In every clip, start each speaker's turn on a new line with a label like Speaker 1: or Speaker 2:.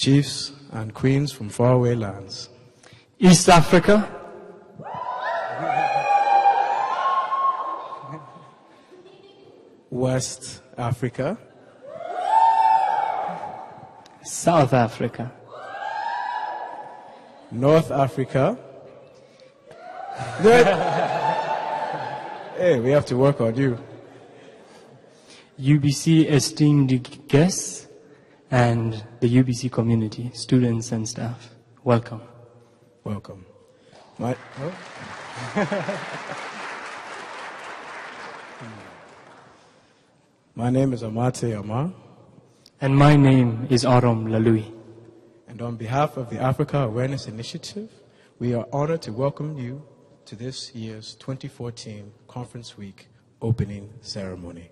Speaker 1: chiefs and queens from faraway lands.
Speaker 2: East Africa,
Speaker 1: West Africa,
Speaker 2: South Africa,
Speaker 1: North Africa. Hey, we have to work on you.
Speaker 2: UBC esteemed guests, and the UBC community, students and staff. Welcome.
Speaker 1: Welcome. My name is Amate Amar.
Speaker 2: And my name is Aram Lalui.
Speaker 1: And on behalf of the Africa Awareness Initiative, we are honored to welcome you to this year's 2014 Conference Week opening ceremony.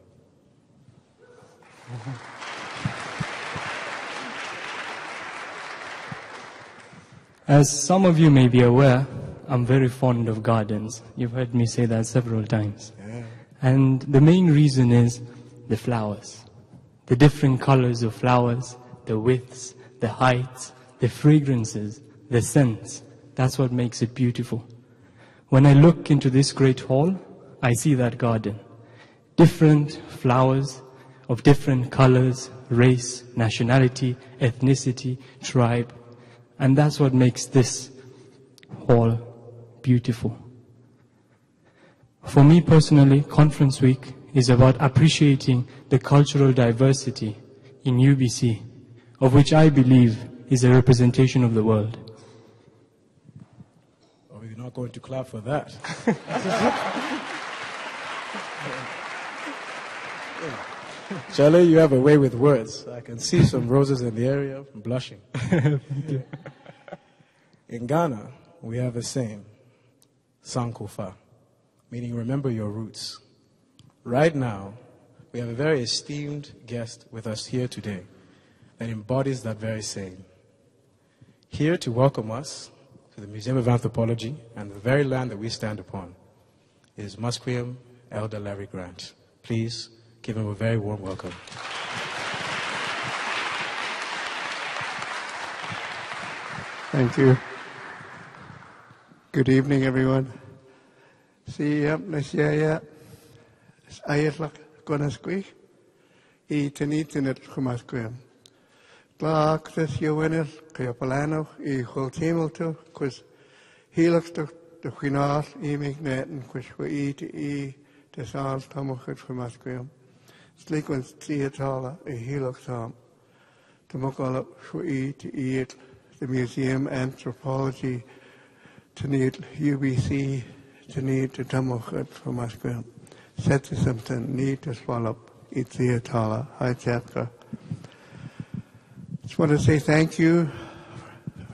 Speaker 2: As some of you may be aware, I'm very fond of gardens. You've heard me say that several times.
Speaker 1: Yeah.
Speaker 2: And the main reason is the flowers. The different colors of flowers, the widths, the heights, the fragrances, the scents. That's what makes it beautiful. When I look into this great hall, I see that garden. Different flowers of different colors, race, nationality, ethnicity, tribe. And that's what makes this hall beautiful. For me personally, Conference Week is about appreciating the cultural diversity in UBC, of which I believe is a representation of the world.
Speaker 1: Oh, you're not going to clap for that. Charlie, you have a way with words. I can see some roses in the area. I'm blushing. In Ghana, we have a saying, Sankofa, meaning remember your roots. Right now, we have a very esteemed guest with us here today that embodies that very saying. Here to welcome us to the Museum of Anthropology and the very land that we stand upon is Musqueam Elder Larry Grant. Please give him a very warm welcome.
Speaker 3: Thank you. Good evening, everyone. See, Nasiaya, Ayatla Gonasqui, E Tanitin at Kumasquim. Clark, this Yowenel, Kayapalano, E Holtimilto, because he looks to the Quinal, E Magnet, and which we eat, E Tesal, Tomokat Kumasquim. Sleequence Theatala, E Helix Tom. Tomokala, we eat the Museum Anthropology, to need UBC, to need to Tomokat Kumasquim. Set to something, need to swallow, eat Theatala, High Chapter. Just want to say thank you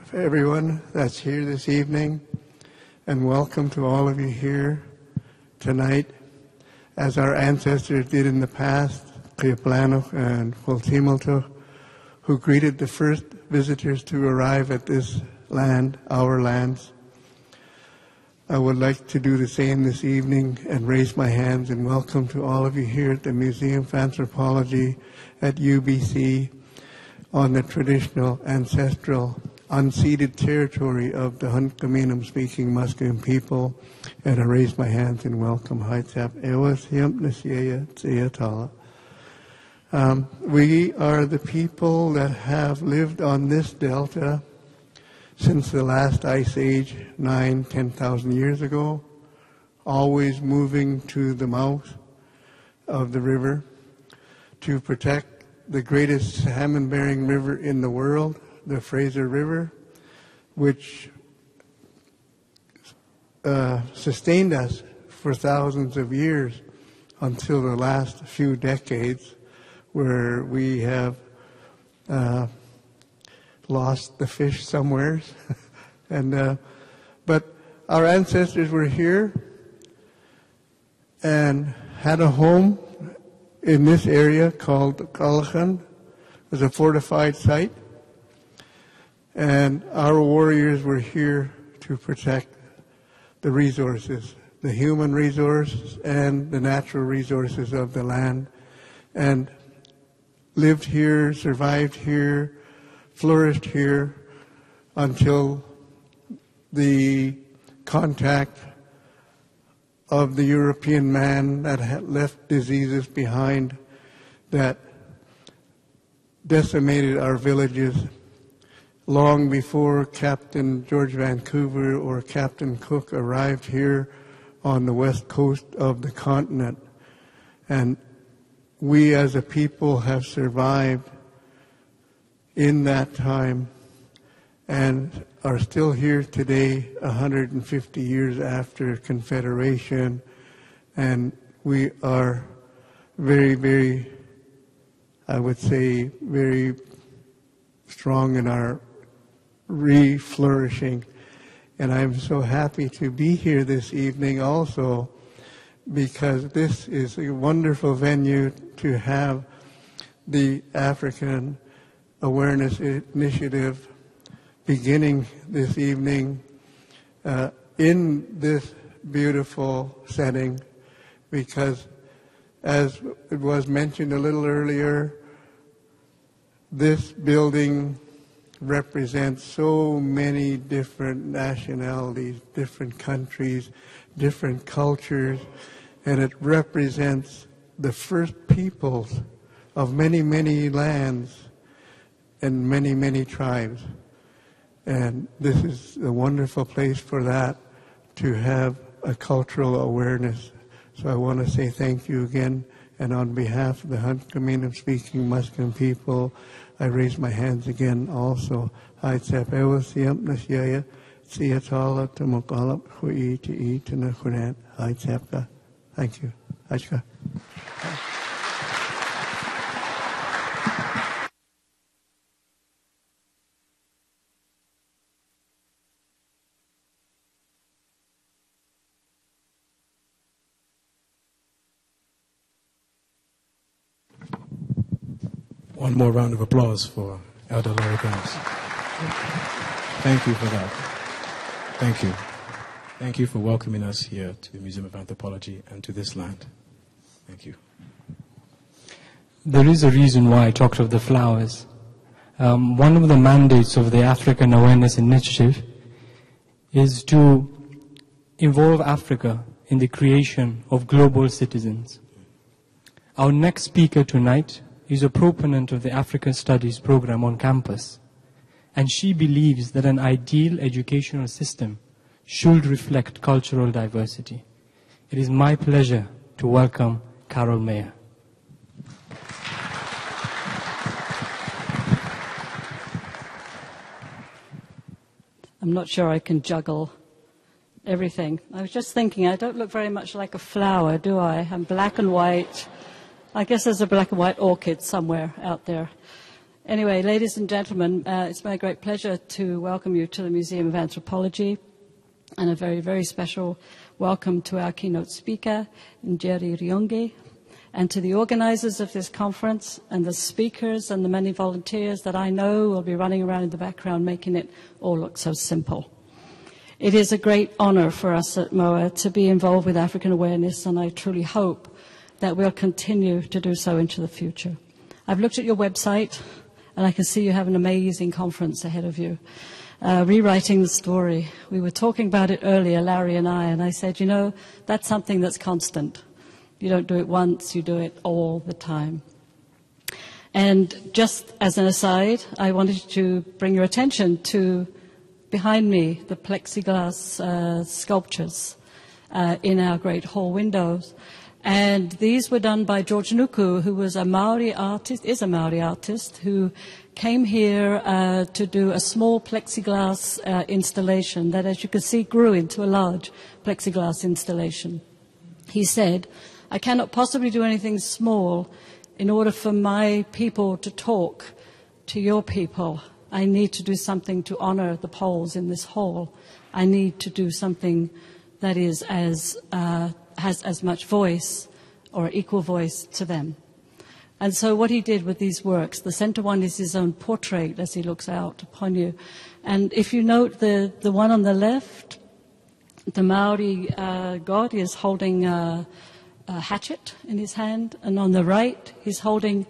Speaker 3: for everyone that's here this evening, and welcome to all of you here tonight. As our ancestors did in the past, Cleoplano and Fultimilto, who greeted the first visitors to arrive at this land, our lands. I would like to do the same this evening and raise my hands and welcome to all of you here at the Museum of Anthropology at UBC on the traditional, ancestral, unceded territory of the Hunkaminam-speaking Musqueam people, and I raise my hands and welcome Haitap Ewas Yamnasiaya Tsayatala. We are the people that have lived on this delta since the last ice age, 10,000 years ago, always moving to the mouth of the river to protect the greatest salmon-bearing river in the world, the Fraser River, which sustained us for thousands of years until the last few decades, where we have lost the fish somewheres. But our ancestors were here and had a home in this area called Kalachan. It was a fortified site. And our warriors were here to protect the resources, the human resources and the natural resources of the land, and lived here, survived here flourished here until the contact of the European man that had left diseases behind that decimated our villages long before Captain George Vancouver or Captain Cook arrived here on the west coast of the continent. And we as a people have survived in that time and are still here today, 150 years after Confederation. And we are very, very, I would say, very strong in our re-flourishing. And I'm so happy to be here this evening also, because this is a wonderful venue to have the African Awareness Initiative beginning this evening in this beautiful setting, because as it was mentioned a little earlier, this building represents so many different nationalities, different countries, different cultures, and it represents the first peoples of many, many lands and many, many tribes. And this is a wonderful place for that, to have a cultural awareness. So I want to say thank you again. And on behalf of the Hunkaminam-speaking Musqueam people, I raise my hands again also. Thank you. Ashka.
Speaker 1: One more round of applause for Elder Laurie Combs. Thank you for that. Thank you. Thank you for welcoming us here to the Museum of Anthropology and to this land. Thank you.
Speaker 2: There is a reason why I talked of the flowers. One of the mandates of the African Awareness Initiative is to involve Africa in the creation of global citizens. Our next speaker tonight is a proponent of the African Studies program on campus, and she believes that an ideal educational system should reflect cultural diversity. It is my pleasure to welcome Carol Mayer.
Speaker 4: I'm not sure I can juggle everything. I was just thinking, I don't look very much like a flower, do I? I'm black and white. I guess there's a black and white orchid somewhere out there. Anyway, ladies and gentlemen, it's my great pleasure to welcome you to the Museum of Anthropology, and a very, very special welcome to our keynote speaker, Njeri Rionge, and to the organizers of this conference, and the speakers and the many volunteers that I know will be running around in the background making it all look so simple. It is a great honor for us at MOA to be involved with African awareness, and I truly hope that we'll continue to do so into the future. I've looked at your website, and I can see you have an amazing conference ahead of you. Rewriting the story. We were talking about it earlier, Larry and I said, you know, that's something that's constant. You don't do it once, you do it all the time. And just as an aside, I wanted to bring your attention to, behind me, the plexiglass sculptures in our great hall windows. And these were done by George Nuku, who was a Maori artist, is a Maori artist, who came here to do a small plexiglass installation that, as you can see, grew into a large plexiglass installation. He said, I cannot possibly do anything small. In order for my people to talk to your people, I need to do something to honor the poles in this hall. I need to do something that is has as much voice or equal voice to them. And so what he did with these works, the center one is his own portrait as he looks out upon you. And if you note the one on the left, the Maori god is holding a hatchet in his hand, and on the right he's holding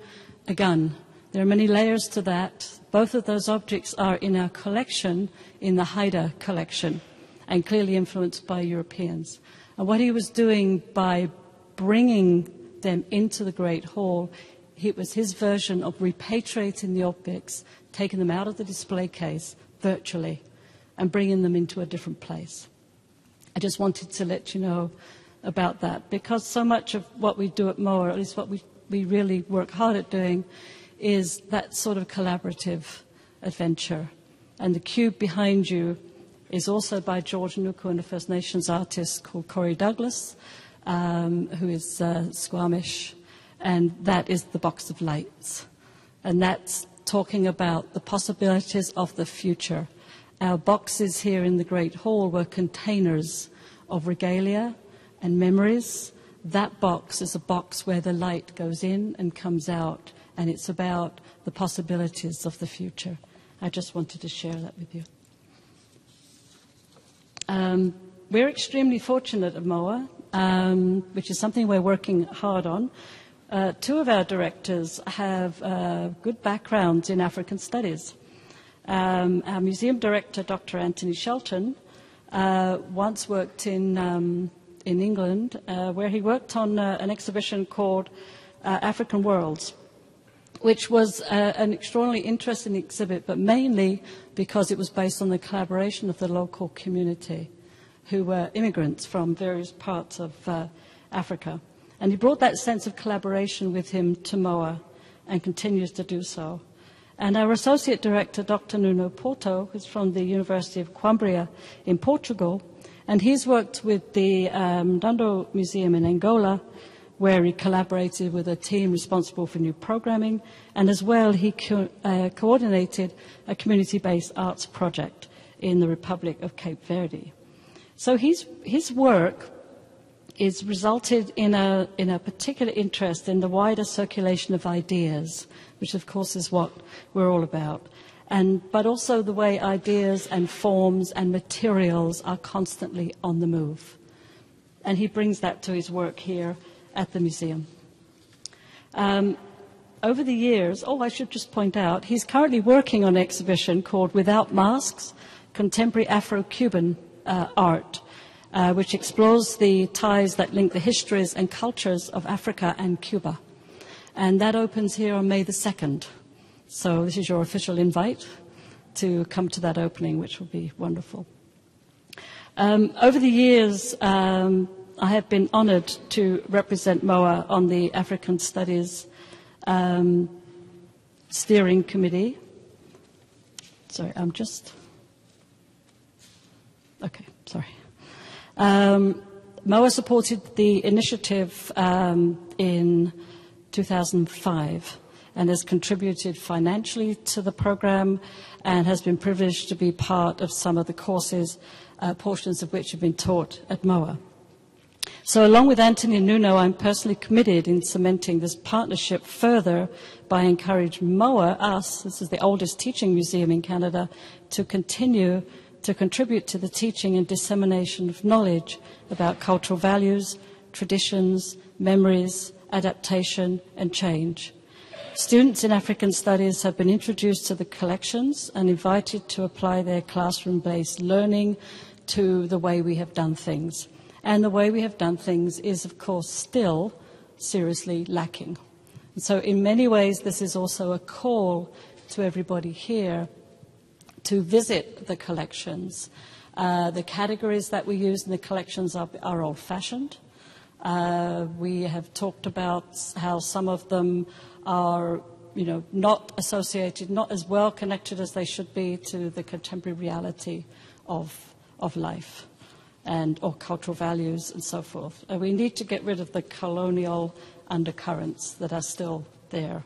Speaker 4: a gun. There are many layers to that. Both of those objects are in our collection, in the Haida collection, and clearly influenced by Europeans. And what he was doing by bringing them into the Great Hall, it was his version of repatriating the objects, taking them out of the display case virtually, and bringing them into a different place. I just wanted to let you know about that, because so much of what we do at MOA, or at least what we really work hard at doing, is that sort of collaborative adventure. And the cube behind you is also by George Nuku and a First Nations artist called Corey Douglas, who is Squamish, and that is the Box of Lights. And that's talking about the possibilities of the future. Our boxes here in the Great Hall were containers of regalia and memories. That box is a box where the light goes in and comes out, and it's about the possibilities of the future. I just wanted to share that with you. We're extremely fortunate at MOA, which is something we're working hard on. Two of our directors have good backgrounds in African studies. Our museum director, Dr. Anthony Shelton, once worked in England, where he worked on an exhibition called African Worlds, which was an extraordinarily interesting exhibit, but mainly because it was based on the collaboration of the local community, who were immigrants from various parts of Africa. And he brought that sense of collaboration with him to MOA and continues to do so. And our associate director, Dr. Nuno Porto, who's from the University of Coimbra in Portugal, and he's worked with the Ndando Museum in Angola, where he collaborated with a team responsible for new programming, and as well he coordinated a community-based arts project in the Republic of Cape Verde. So his work is resulted in a particular interest in the wider circulation of ideas, which of course is what we're all about, but also the way ideas and forms and materials are constantly on the move. And he brings that to his work here at the museum. Over the years, I should just point out, he's currently working on an exhibition called Without Masks, Contemporary Afro-Cuban Art, which explores the ties that link the histories and cultures of Africa and Cuba. And that opens here on May the 2nd. So this is your official invite to come to that opening, which will be wonderful. Over the years, I have been honoured to represent MOA on the African Studies Steering Committee. Sorry, MOA supported the initiative in 2005 and has contributed financially to the program and has been privileged to be part of some of the courses, portions of which have been taught at MOA. So along with Anthony and Nuno, I'm personally committed in cementing this partnership further by encouraging MOA, this is the oldest teaching museum in Canada, to continue to contribute to the teaching and dissemination of knowledge about cultural values, traditions, memories, adaptation and change. Students in African studies have been introduced to the collections and invited to apply their classroom-based learning to the way we have done things. And the way we have done things is, of course, still seriously lacking. And so in many ways, this is also a call to everybody here to visit the collections. The categories that we use in the collections are old-fashioned. We have talked about how some of them are, not associated, not as well connected as they should be to the contemporary reality of life or cultural values and so forth. We need to get rid of the colonial undercurrents that are still there.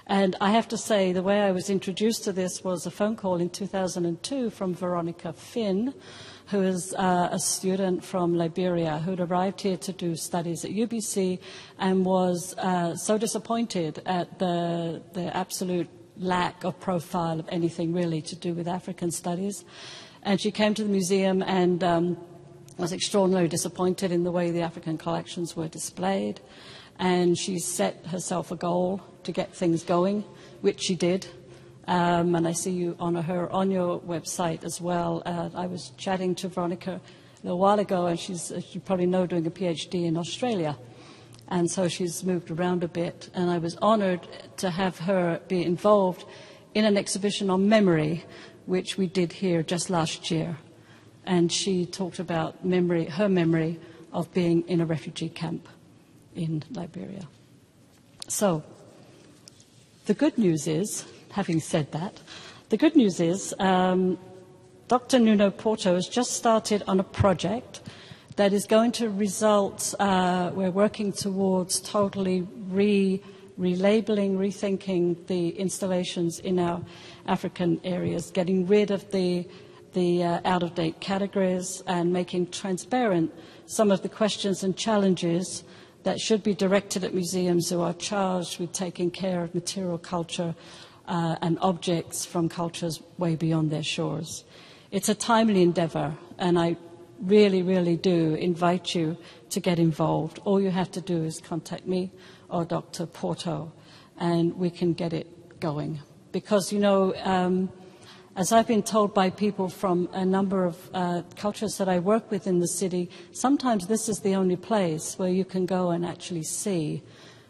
Speaker 4: And I have to say, the way I was introduced to this was a phone call in 2002 from Veronica Finn, who is a student from Liberia who had arrived here to do studies at UBC and was so disappointed at the absolute lack of profile of anything really to do with African studies. And she came to the museum and was extraordinarily disappointed in the way the African collections were displayed. And she set herself a goal to get things going, which she did. and I see you honor her on your website as well. I was chatting to Veronica a little while ago, and she's, as you probably know, doing a PhD in Australia. And so she's moved around a bit, and I was honored to have her be involved in an exhibition on memory, which we did here just last year. And she talked about memory, her memory of being in a refugee camp in Liberia. So the good news is, having said that, the good news is Dr. Nuno Porto has just started on a project that is going to result, we're working towards totally relabeling, rethinking the installations in our African areas, getting rid of the out-of-date categories and making transparent some of the questions and challenges that should be directed at museums who are charged with taking care of material culture and objects from cultures way beyond their shores. It's a timely endeavor, and I really, really do invite you to get involved. All you have to do is contact me or Dr. Porto, and we can get it going. Because, you know, as I've been told by people from a number of cultures that I work with in the city, sometimes this is the only place where you can go and actually see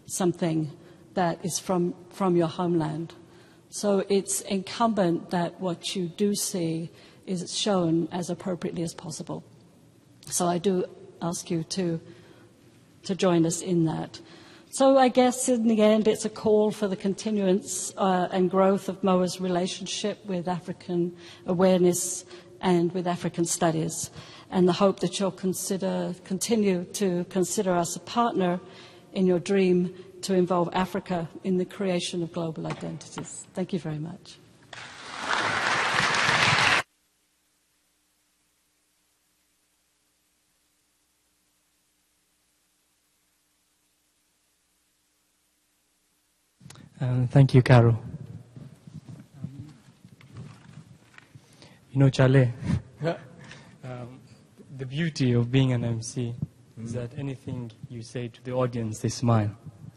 Speaker 4: something that is from your homeland. So it's incumbent that what you do see is shown as appropriately as possible. So I do ask you to join us in that. So I guess in the end it's a call for the continuance and growth of MOA's relationship with African awareness and with African studies, and the hope that you'll continue to consider us a partner in your dream to involve Africa in the creation of global identities. Thank you very much.
Speaker 2: Thank you, Carol. You know, Chale, the beauty of being an MC is that anything you say to the audience, they smile.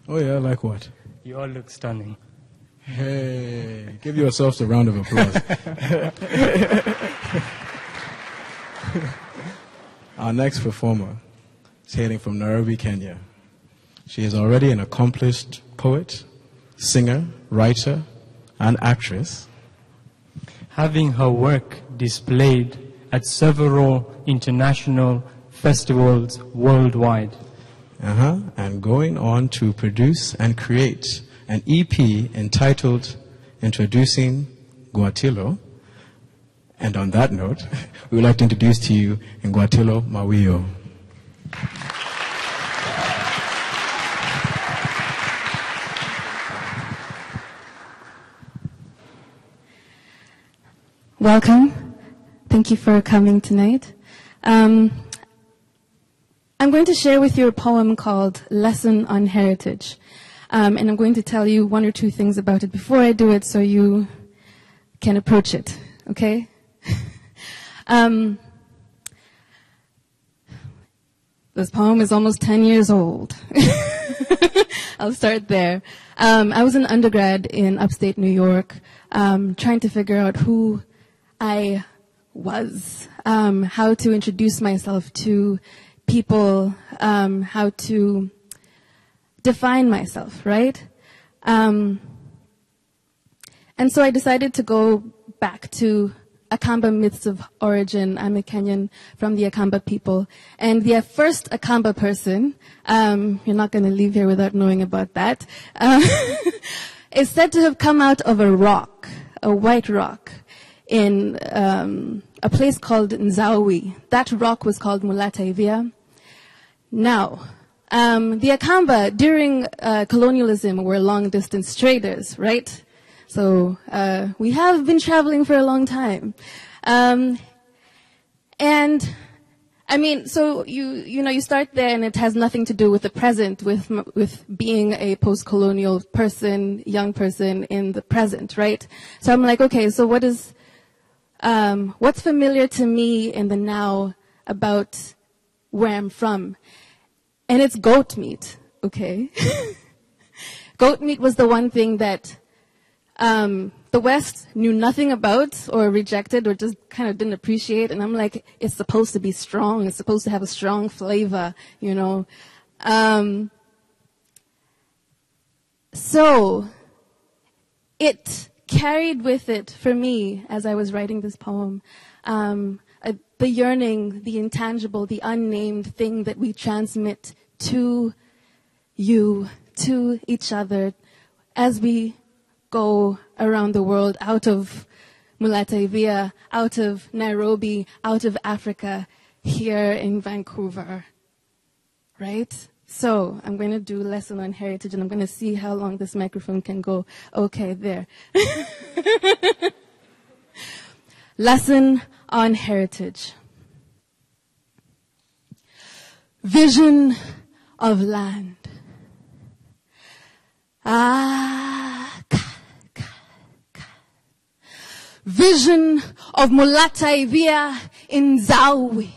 Speaker 1: Oh yeah, like what?
Speaker 2: You all look stunning.
Speaker 1: Hey, give yourselves a round of applause. Our next performer is hailing from Nairobi, Kenya. She is already an accomplished poet, singer, writer, and actress.
Speaker 2: Having her work displayed at several international festivals worldwide.
Speaker 1: And going on to produce and create an EP entitled Introducing Guatilo. And on that note, we would like to introduce to you Guatilo Mawio.
Speaker 5: Welcome. Thank you for coming tonight. I'm going to share with you a poem called Lesson on Heritage. And I'm going to tell you one or two things about it before I do it so you can approach it, okay? This poem is almost 10 years old. I'll start there. I was an undergrad in upstate New York, trying to figure out who I was, how to introduce myself to people, how to define myself, right? And so I decided to go back to Akamba myths of origin. I'm a Kenyan from the Akamba people. And the first Akamba person, you're not going to leave here without knowing about that, is said to have come out of a rock, a white rock, in a place called Nzawi. That rock was called Mulataivia. Now, the Akamba during colonialism were long-distance traders, right? So we have been traveling for a long time. And I mean, so you start there, and it has nothing to do with the present, with being a post-colonial person, young person in the present, right? So I'm like, okay, so what's familiar to me in the now about where I'm from? And it's goat meat, okay? Goat meat was the one thing that the West knew nothing about or rejected or just kind of didn't appreciate. And I'm like, it's supposed to be strong. It's supposed to have a strong flavor, you know. So it carried with it, for me, as I was writing this poem, the yearning, the intangible, the unnamed thing that we transmit to you, to each other, as we go around the world, out of Mulattoivia, out of Nairobi, out of Africa, here in Vancouver, right? So I'm going to do a lesson on heritage, and I'm going to see how long this microphone can go. Okay, there. Lesson on heritage. Vision of land. Vision of Mulattoivia in Zawi.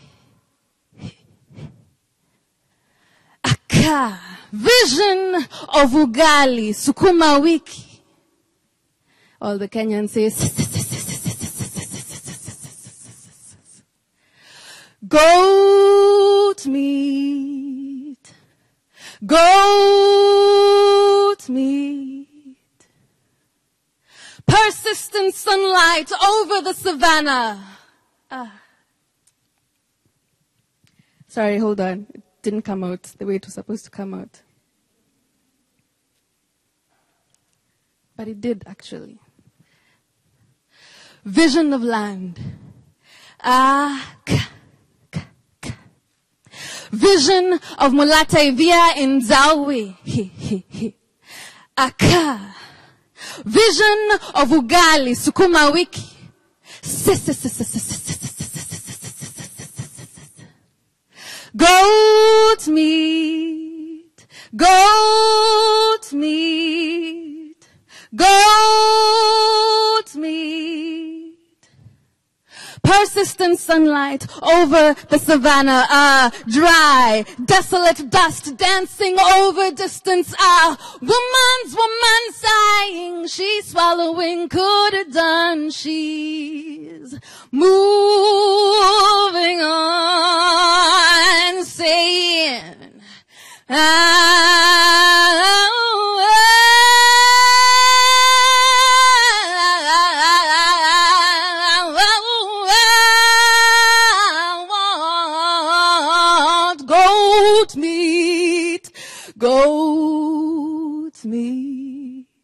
Speaker 5: Vision of ugali, sukuma wiki. All the Kenyans say, goat meat, goat meat. Persistent sunlight over the savannah. Sorry, hold on. It didn't come out the way it was supposed to come out. But it did, actually. Vision of land. Vision of Mulattoivia in Zawi. Vision of ugali, sukuma wiki. Goat meat, goat meat, goat meat. Persistent sunlight over the savannah, dry, desolate dust dancing over distance, woman sighing, she's swallowing, could have done, she's moving on, saying, goat meat.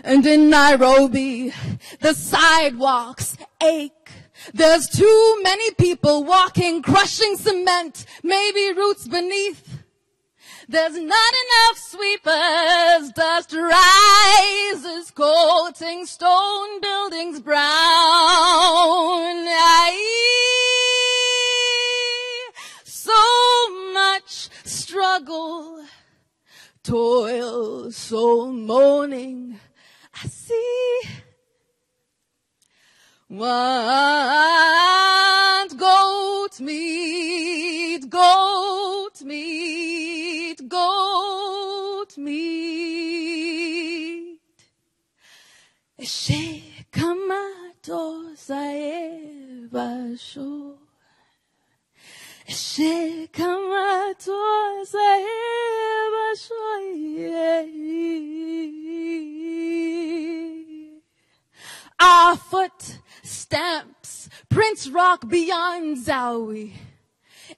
Speaker 5: And in Nairobi, the sidewalks ache. There's too many people walking, crushing cement, maybe roots beneath. There's not enough sweepers, dust rises, coating stone buildings brown. So much struggle, toil, soul moaning. I see. Want goat meat, goat meat, goat meat. Shekamato saeva sho. Shekamato saeva sho. Our footsteps, Prince Rock beyond Zawi,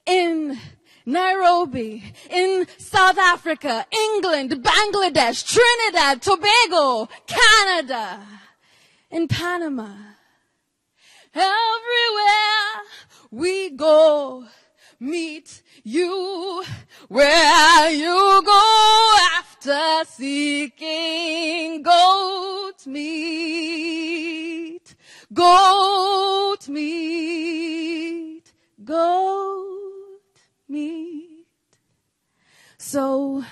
Speaker 5: in Nairobi, in South Africa, England, Bangladesh, Trinidad, Tobago, Canada, in Panama. Everywhere we go, meet you where you go after seeking goat meat, goat meat, goat meat. So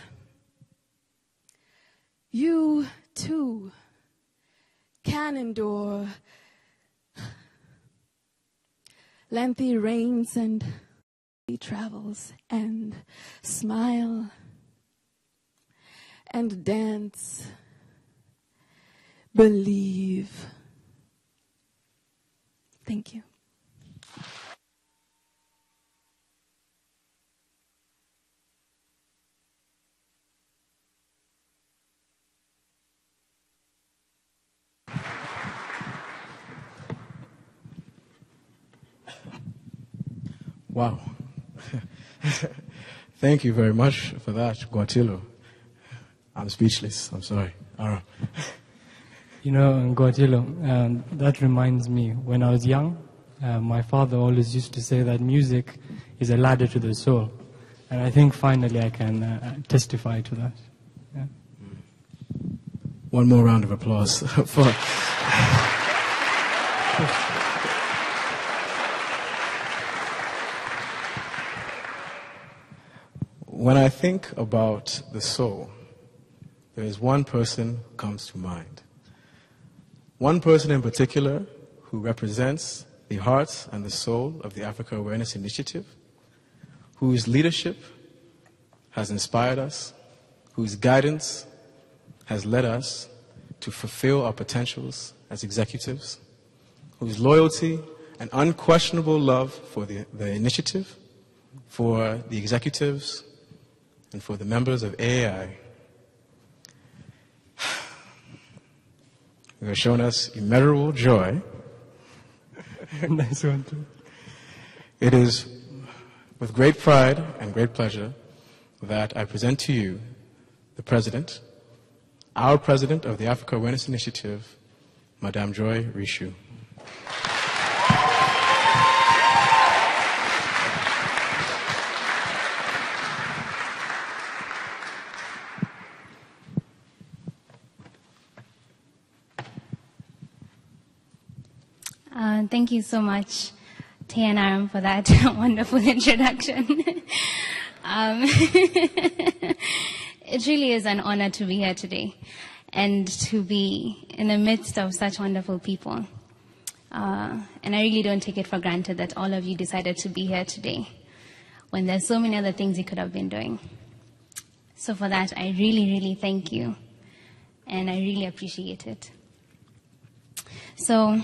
Speaker 5: you too can endure lengthy rains and travels and smile and dance believe. Thank you.
Speaker 1: Wow. Thank you very much for that, Guatilo. I'm speechless. I'm sorry. Aaron.
Speaker 2: You know, Guatilo, that reminds me, when I was young, my father always used to say that music is a ladder to the soul. And I think finally I can testify to that. Yeah.
Speaker 1: One more round of applause for... When I think about the soul, there is one person who comes to mind. One person in particular who represents the heart and the soul of the Africa Awareness Initiative, whose leadership has inspired us, whose guidance has led us to fulfill our potentials as executives, whose loyalty and unquestionable love for the initiative, for the executives, and for the members of AAI, who have shown us immeasurable joy.
Speaker 2: Nice one, too.
Speaker 1: It is with great pride and great pleasure that I present to you the President, our President of the Africa Awareness Initiative, Madame Joy Rishu.
Speaker 6: Thank you so much, Tay and Aram, for that wonderful introduction. It really is an honor to be here today and to be in the midst of such wonderful people. And I really don't take it for granted that all of you decided to be here today when there's so many other things you could have been doing. So for that, I really, really thank you. And I really appreciate it. So...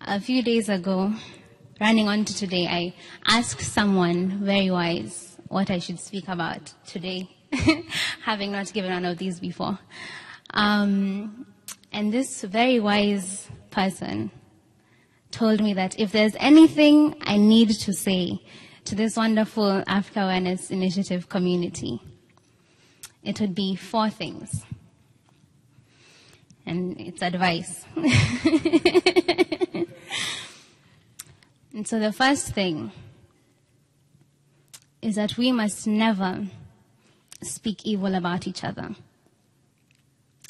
Speaker 6: a few days ago, running on to today, I asked someone very wise what I should speak about today, having not given one of these before. And this very wise person told me that if there's anything I need to say to this wonderful Africa Awareness Initiative community, it would be 4 things. And it's advice. And so the first thing is that we must never speak evil about each other.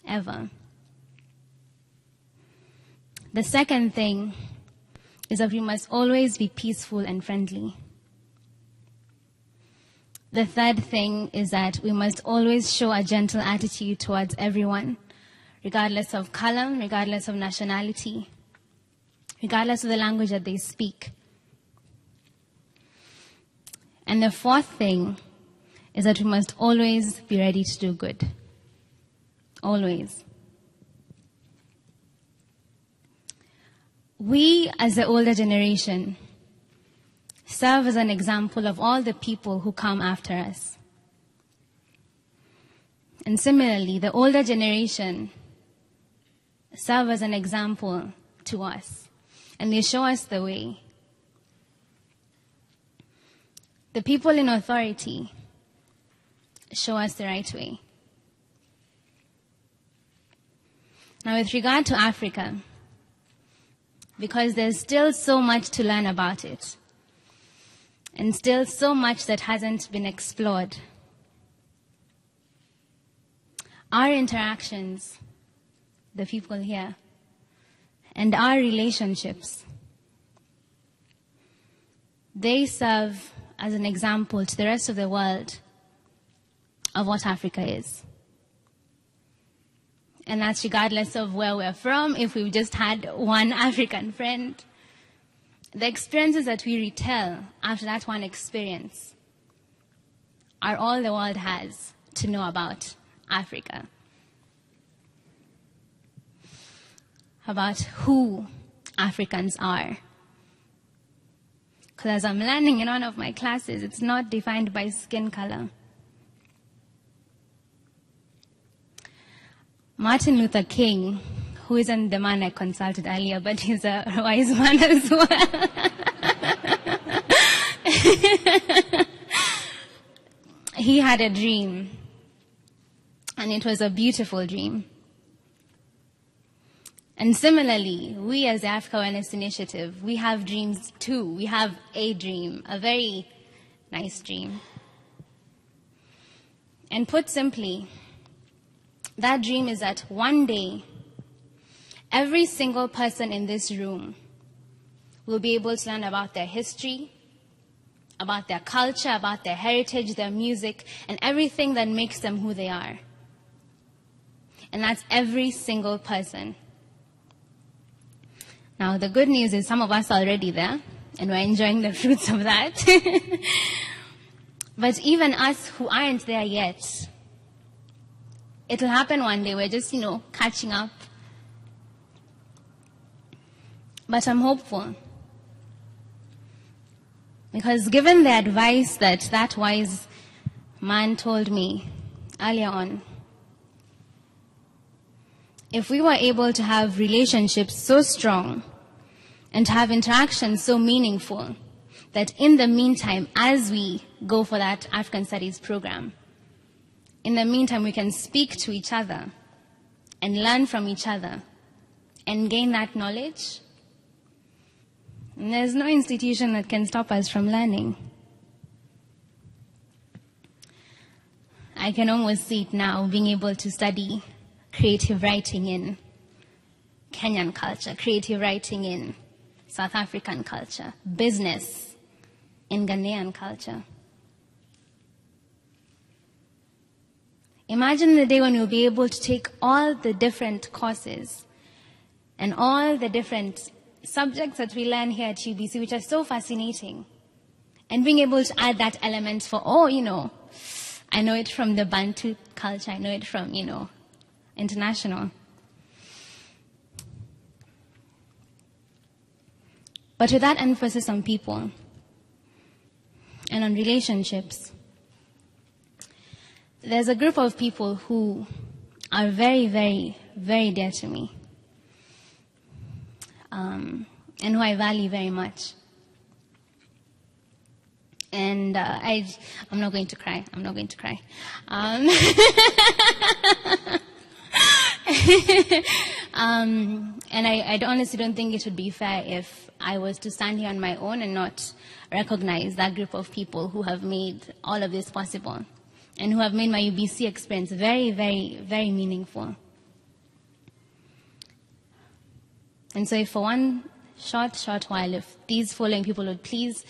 Speaker 6: Ever. The second thing is that we must always be peaceful and friendly. The third thing is that we must always show a gentle attitude towards everyone, regardless of color, regardless of nationality, regardless of the language that they speak. And the fourth thing is that we must always be ready to do good. Always. We, as the older generation, serve as an example of all the people who come after us. And similarly, the older generation serve as an example to us, and they show us the way. The people in authority show us the right way. Now, with regard to Africa, because there's still so much to learn about it, and still so much that hasn't been explored, our interactions, the people here, and our relationships, they serve as an example to the rest of the world of what Africa is. And that's regardless of where we're from, if we've just had one African friend. The experiences that we retell after that one experience are all the world has to know about Africa. about who Africans are. Because as I'm learning in one of my classes, it's not defined by skin color. Martin Luther King, who isn't the man I consulted earlier, but he's a wise man as well. He had a dream, and it was a beautiful dream. And similarly, we as the Africa Awareness Initiative, we have dreams too. We have a dream, a very nice dream. And put simply, that dream is that one day, every single person in this room will be able to learn about their history, about their culture, about their heritage, their music, and everything that makes them who they are. And that's every single person. Now, the good news is some of us are already there, and we're enjoying the fruits of that. But even us who aren't there yet, it'll happen one day. We're just, catching up. But I'm hopeful. Because given the advice that wise man told me earlier on, if we were able to have relationships so strong and to have interactions so meaningful that in the meantime, as we go for that African Studies program, in the meantime, we can speak to each other and learn from each other and gain that knowledge. And there's no institution that can stop us from learning. I can almost see it now, being able to study creative writing in Kenyan culture, creative writing in South African culture, business in Ghanaian culture. Imagine the day when we'll be able to take all the different courses and all the different subjects that we learn here at UBC, which are so fascinating, and being able to add that element for, I know it from the Bantu culture, I know it from, international. But with that emphasis on people and on relationships, there's a group of people who are very, very, very dear to me, and who I value very much. And I'm not going to cry. I'm not going to cry. And I honestly don't think it would be fair if I was to stand here on my own and not recognize that group of people who have made all of this possible and who have made my UBC experience very, very, very meaningful. And so if for one short while, if these following people would please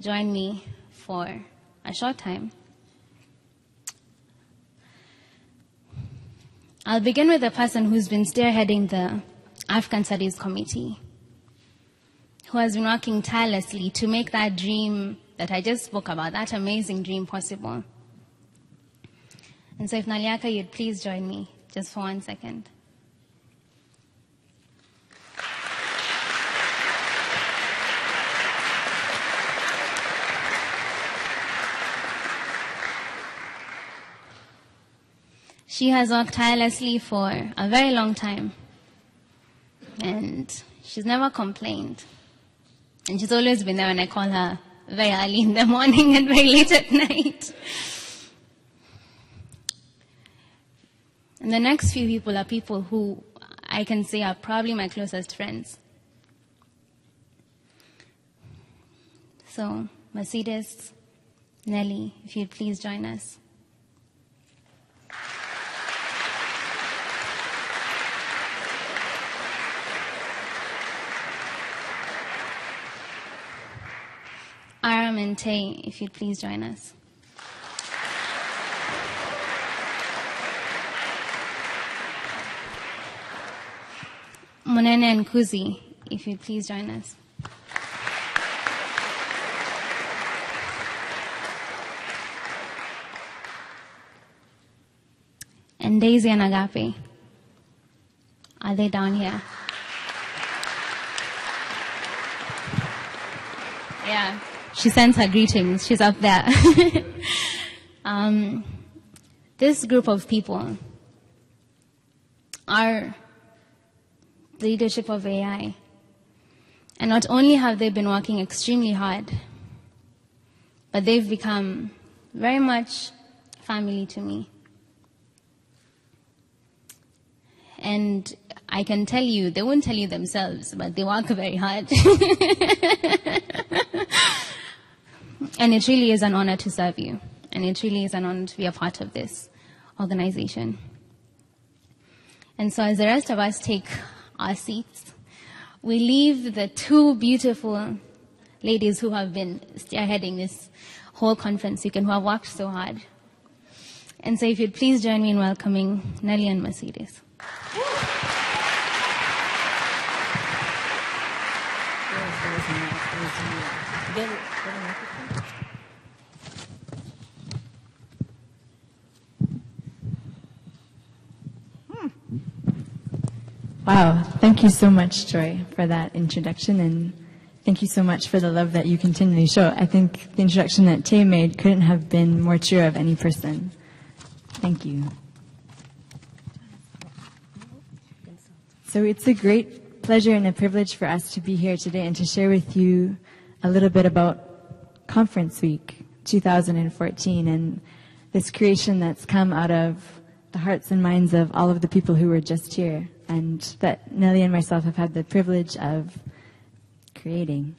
Speaker 6: join me for a short time. I'll begin with the person who's been spearheading the African Studies Committee, who has been working tirelessly to make that dream that I just spoke about, that amazing dream, possible. And so if Naliaka, you'd please join me just for 1 second. She has worked tirelessly for a very long time, and she's never complained. And she's always been there when I call her very early in the morning and very late at night. And the next few people are people who I can say are probably my closest friends. So, Mercedes, Nelly, if you'd please join us. Aram and Tay, if you'd please join us. Monene and Kuzi, if you'd please join us. And Daisy and Agape, are they down here? Yeah, she sends her greetings. She's up there. This group of people are the leadership of AI. And not only have they been working extremely hard, but they've become very much family to me. And I can tell you, they won't tell you themselves, but they work very hard. And it really is an honor to serve you. And it really is an honor to be a part of this organization. And so as the rest of us take our seats, we leave the two beautiful ladies who have been spearheading this whole conference week and who have worked so hard. And so if you'd please join me in welcoming Nelly and Mercedes.
Speaker 7: Wow, thank you so much, Joy, for that introduction, and thank you so much for the love that you continually show. I think the introduction that Tay made couldn't have been more true of any person. Thank you. So it's a great pleasure and a privilege for us to be here today and to share with you a little bit about Conference Week 2014 and this creation that's come out of the hearts and minds of all of the people who were just here, and that Nelly and myself have had the privilege of creating.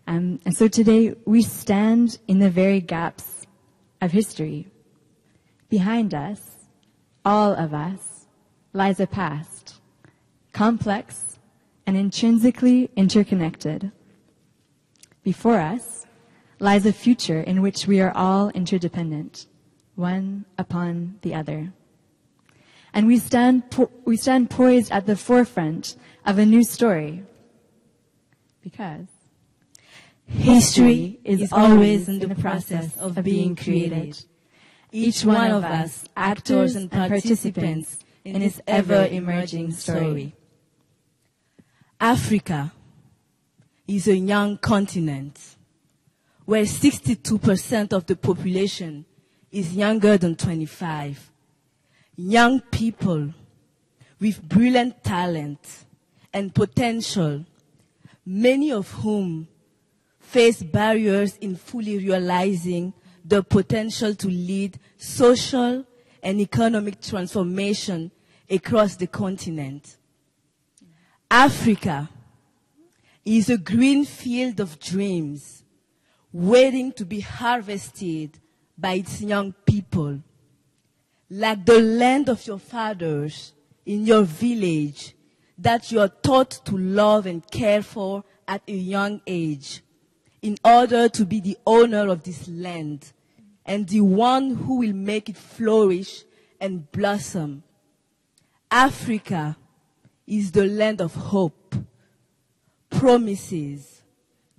Speaker 7: And so today we stand in the very gaps of history. Behind us, all of us, lies a past, complex and intrinsically interconnected. Before us lies a future in which we are all interdependent, one upon the other. And we stand poised at the forefront of a new story. Because
Speaker 8: history is always in the process of being created. Each one of us, actors and participants in its ever-emerging story. Africa is a young continent where 62% of the population is younger than 25. Young people with brilliant talent and potential, many of whom face barriers in fully realizing the potential to lead social and economic transformation across the continent. Africa is a green field of dreams waiting to be harvested by its young people. Like the land of your fathers in your village that you are taught to love and care for at a young age in order to be the owner of this land and the one who will make it flourish and blossom. Africa is the land of hope, promises,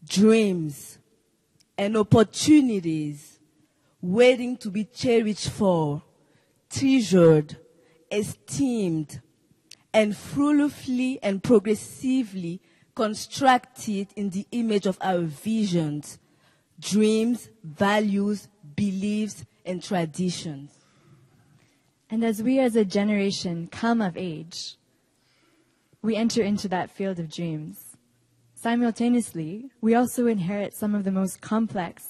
Speaker 8: dreams, and opportunities waiting to be cherished for, treasured, esteemed, and fruitfully and progressively constructed in the image of our visions, dreams, values, beliefs, and traditions.
Speaker 7: And as we as a generation come of age, we enter into that field of dreams. Simultaneously, we also inherit some of the most complex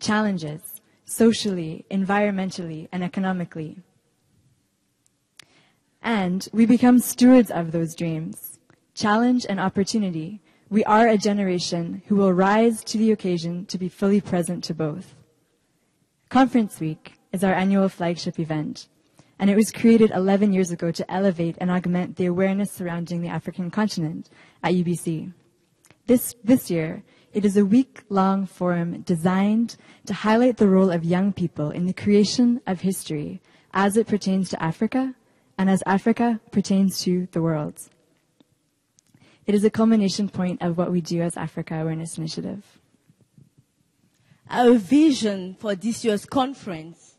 Speaker 7: challenges, socially, environmentally, and economically. And we become stewards of those dreams. Challenge and opportunity. We are a generation who will rise to the occasion to be fully present to both. Conference Week is our annual flagship event, and it was created 11 years ago to elevate and augment the awareness surrounding the African continent at UBC. This year, it is a week-long forum designed to highlight the role of young people in the creation of history as it pertains to Africa and as Africa pertains to the world. It is a culmination point of what we do as Africa Awareness Initiative.
Speaker 8: Our vision for this year's conference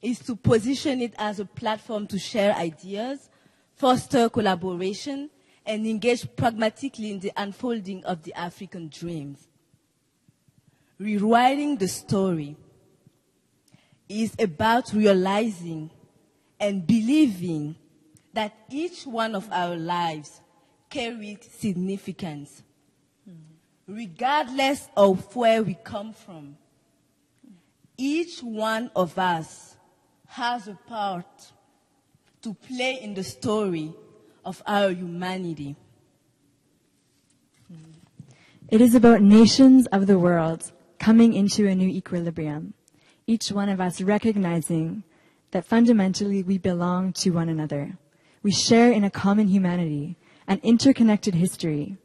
Speaker 8: is to position it as a platform to share ideas, foster collaboration, and engage pragmatically in the unfolding of the African dreams. Rewriting the story is about realizing and believing that each one of our lives carries significance, regardless of where we come from. Each one of us has a part to play in the story of our humanity.
Speaker 7: It is about nations of the world coming into a new equilibrium, each one of us recognizing that fundamentally we belong to one another. We share in a common humanity, an interconnected history,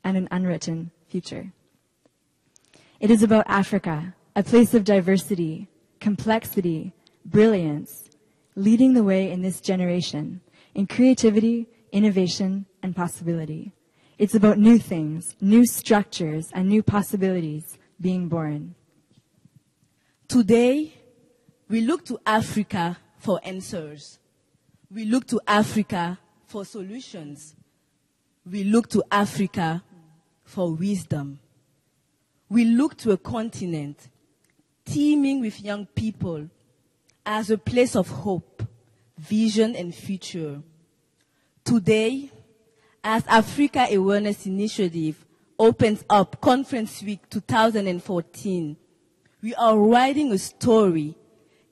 Speaker 7: and an unwritten future. It is about Africa, a place of diversity, complexity, brilliance, leading the way in this generation in creativity, innovation, and possibility. It's about new things, new structures, and new possibilities being born.
Speaker 8: Today, we look to Africa for answers. We look to Africa for solutions. We look to Africa for wisdom. We look to a continent teeming with young people as a place of hope, vision, and future. Today, as Africa Awareness Initiative opens up Conference Week 2014, we are writing a story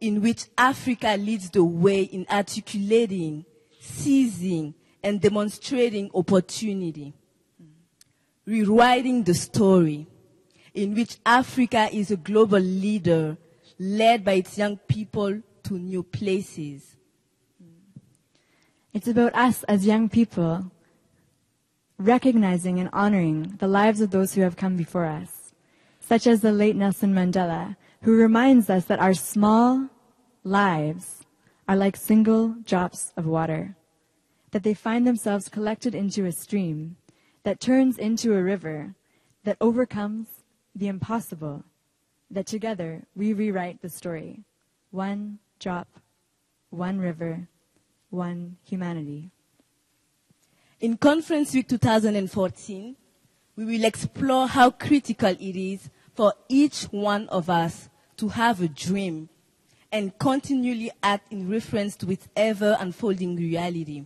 Speaker 8: in which Africa leads the way in articulating, seizing, and demonstrating opportunity. Rewriting the story in which Africa is a global leader led by its young people to new places.
Speaker 7: It's about us as young people recognizing and honoring the lives of those who have come before us, such as the late Nelson Mandela, who reminds us that our small lives are like single drops of water, that they find themselves collected into a stream that turns into a river that overcomes the impossible, that together we rewrite the story. One drop, one river, one humanity.
Speaker 8: In Conference Week 2014, we will explore how critical it is for each one of us to have a dream and continually act in reference to its ever-unfolding reality,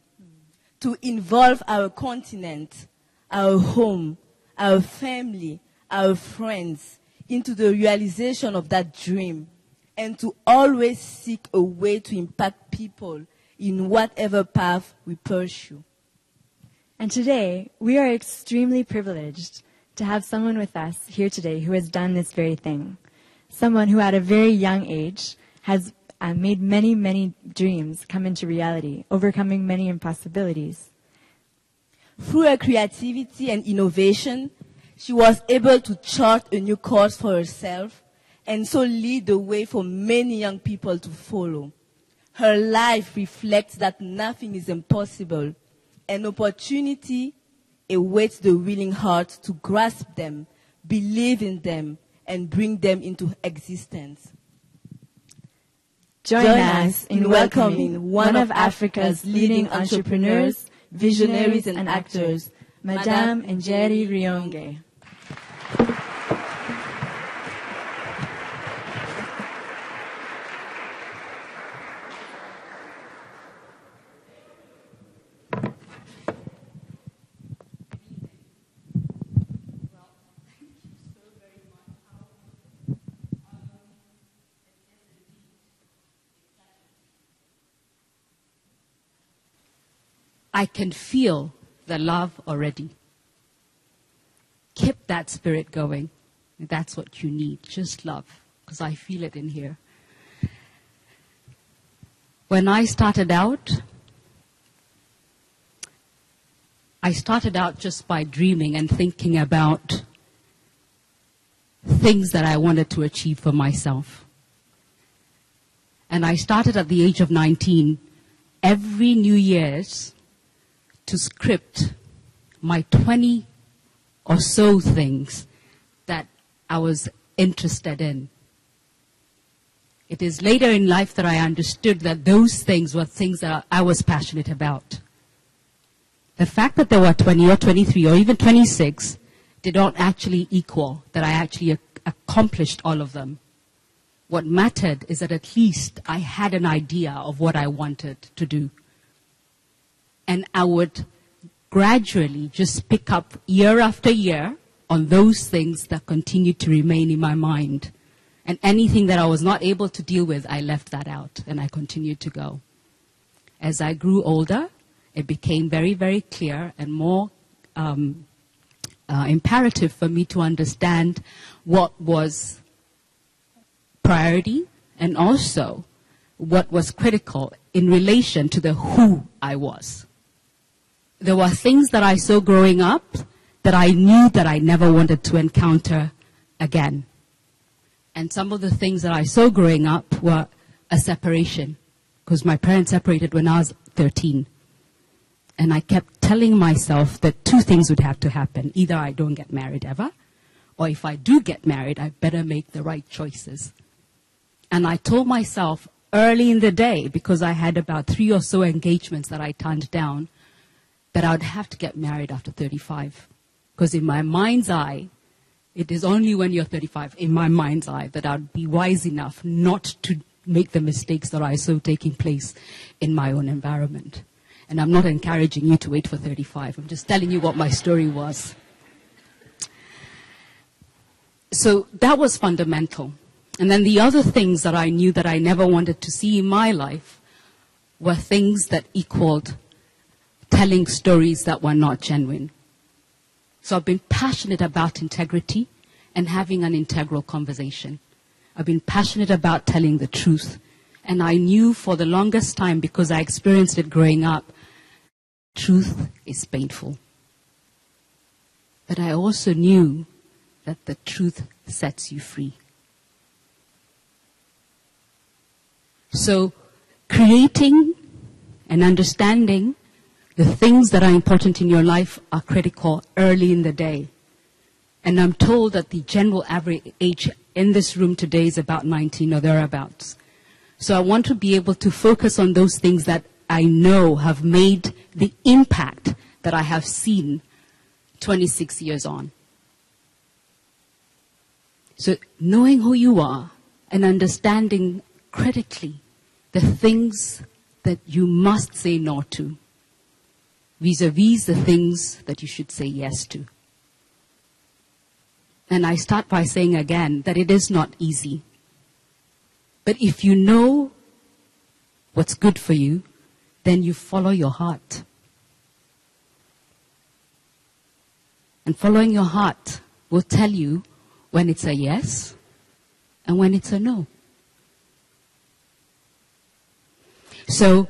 Speaker 8: to involve our continent, our home, our family, our friends into the realization of that dream, and to always seek a way to impact people in whatever path we pursue.
Speaker 7: And today, we are extremely privileged to have someone with us here today who has done this very thing. Someone who at a very young age has made many, many dreams come into reality, overcoming many impossibilities.
Speaker 8: Through her creativity and innovation, she was able to chart a new course for herself and so lead the way for many young people to follow. Her life reflects that nothing is impossible. An opportunity awaits the willing heart to grasp them, believe in them, and bring them into existence.
Speaker 7: Join us in welcoming one of Africa's leading entrepreneurs, visionaries, and actors, Madame Njeri Rionge.
Speaker 9: I can feel the love already. Keep that spirit going. That's what you need, just love, because I feel it in here. When I started out just by dreaming and thinking about things that I wanted to achieve for myself. And I started at the age of 19, every New Year's, to script my 20 or so things that I was interested in. It is later in life that I understood that those things were things that I was passionate about. The fact that there were 20 or 23 or even 26 did not actually equal that I actually accomplished all of them. What mattered is that at least I had an idea of what I wanted to do. And I would gradually just pick up year after year on those things that continued to remain in my mind. And anything that I was not able to deal with, I left that out and I continued to go. As I grew older, it became very, very clear and more imperative for me to understand what was priority and also what was critical in relation to the who I was. There were things that I saw growing up that I knew that I never wanted to encounter again. And some of the things that I saw growing up were a separation, because my parents separated when I was 13. And I kept telling myself that two things would have to happen. Either I don't get married ever, or if I do get married, I better make the right choices. And I told myself early in the day, because I had about 3 or so engagements that I turned down, that I would have to get married after 35. Because in my mind's eye, it is only when you're 35, in my mind's eye, that I'd be wise enough not to make the mistakes that I saw taking place in my own environment. And I'm not encouraging you to wait for 35. I'm just telling you what my story was. So that was fundamental. And then the other things that I knew that I never wanted to see in my life were things that equaled telling stories that were not genuine. So I've been passionate about integrity and having an integral conversation. I've been passionate about telling the truth. And I knew for the longest time, because I experienced it growing up, truth is painful. But I also knew that the truth sets you free. So creating and understanding the things that are important in your life are critical early in the day. And I'm told that the general average age in this room today is about 19 or thereabouts. So I want to be able to focus on those things that I know have made the impact that I have seen 26 years on. So knowing who you are and understanding critically the things that you must say no to, vis-a-vis the things that you should say yes to. And I start by saying again that it is not easy. But if you know what's good for you, then you follow your heart. And following your heart will tell you when it's a yes and when it's a no. So,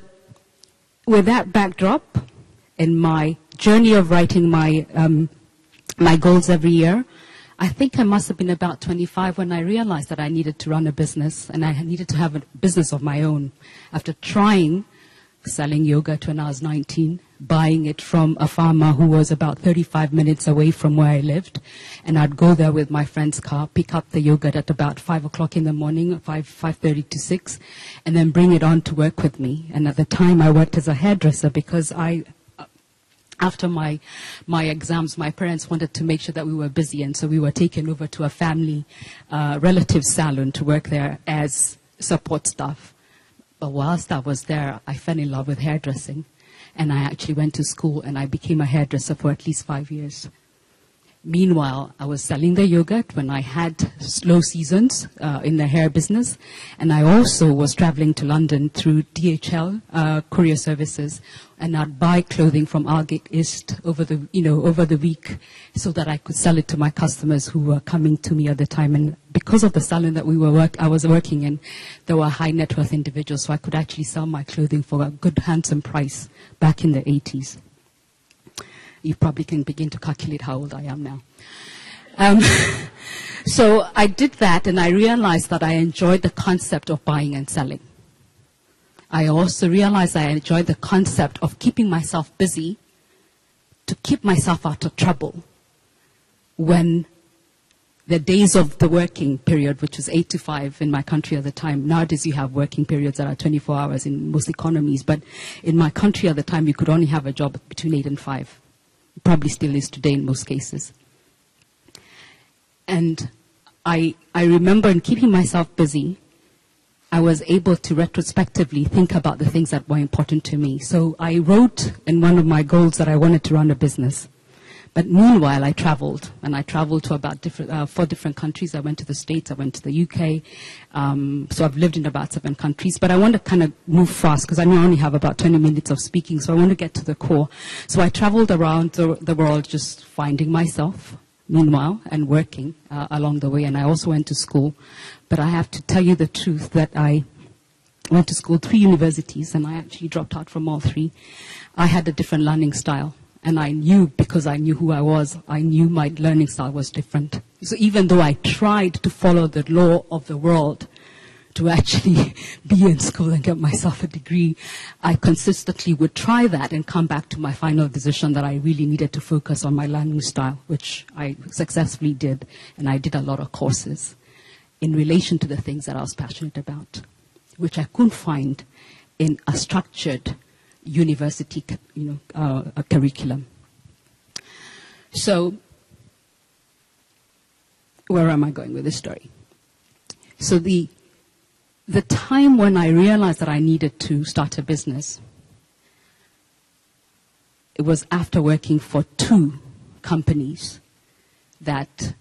Speaker 9: with that backdrop, in my journey of writing my goals every year, I think I must have been about 25 when I realized that I needed to run a business and I needed to have a business of my own. After trying selling yogurt when I was 19, buying it from a farmer who was about 35 minutes away from where I lived. And I'd go there with my friend's car, pick up the yogurt at about 5 o'clock in the morning, 5:30 to 6, and then bring it on to work with me. And at the time I worked as a hairdresser because after my exams, my parents wanted to make sure that we were busy, and so we were taken over to a family relative salon to work there as support staff. But whilst I was there, I fell in love with hairdressing, and I actually went to school, and I became a hairdresser for at least 5 years. Meanwhile, I was selling the yogurt when I had slow seasons in the hair business, and I also was traveling to London through DHL courier services, and I'd buy clothing from Aldgate East over the week, so that I could sell it to my customers who were coming to me at the time. And because of the salon that I was working in, there were high net worth individuals, so I could actually sell my clothing for a good, handsome price back in the 80s. You probably can begin to calculate how old I am now. So I did that, and I realized that I enjoyed the concept of buying and selling. I also realized I enjoyed the concept of keeping myself busy to keep myself out of trouble when the days of the working period, which was 8 to 5 in my country at the time. Nowadays you have working periods that are 24 hours in most economies, but in my country at the time you could only have a job between 8 and 5. Probably still is today in most cases. And I remember in keeping myself busy, I was able to retrospectively think about the things that were important to me. So I wrote in one of my goals that I wanted to run a business. But meanwhile, I traveled, and I traveled to about 4 different countries. I went to the States, I went to the UK. So I've lived in about 7 countries. But I want to kind of move fast because I know I only have about 20 minutes of speaking, so I want to get to the core. So I traveled around the world just finding myself, meanwhile, and working along the way. And I also went to school. But I have to tell you the truth that I went to school 3 universities, and I actually dropped out from all 3. I had a different learning style. And I knew, because I knew who I was, I knew my learning style was different. So even though I tried to follow the law of the world to actually be in school and get myself a degree, I consistently would try that and come back to my final decision that I really needed to focus on my learning style, which I successfully did. And I did a lot of courses in relation to the things that I was passionate about, which I couldn't find in a structured university, a curriculum. So, where am I going with this story? So the time when I realized that I needed to start a business, it was after working for 2 companies that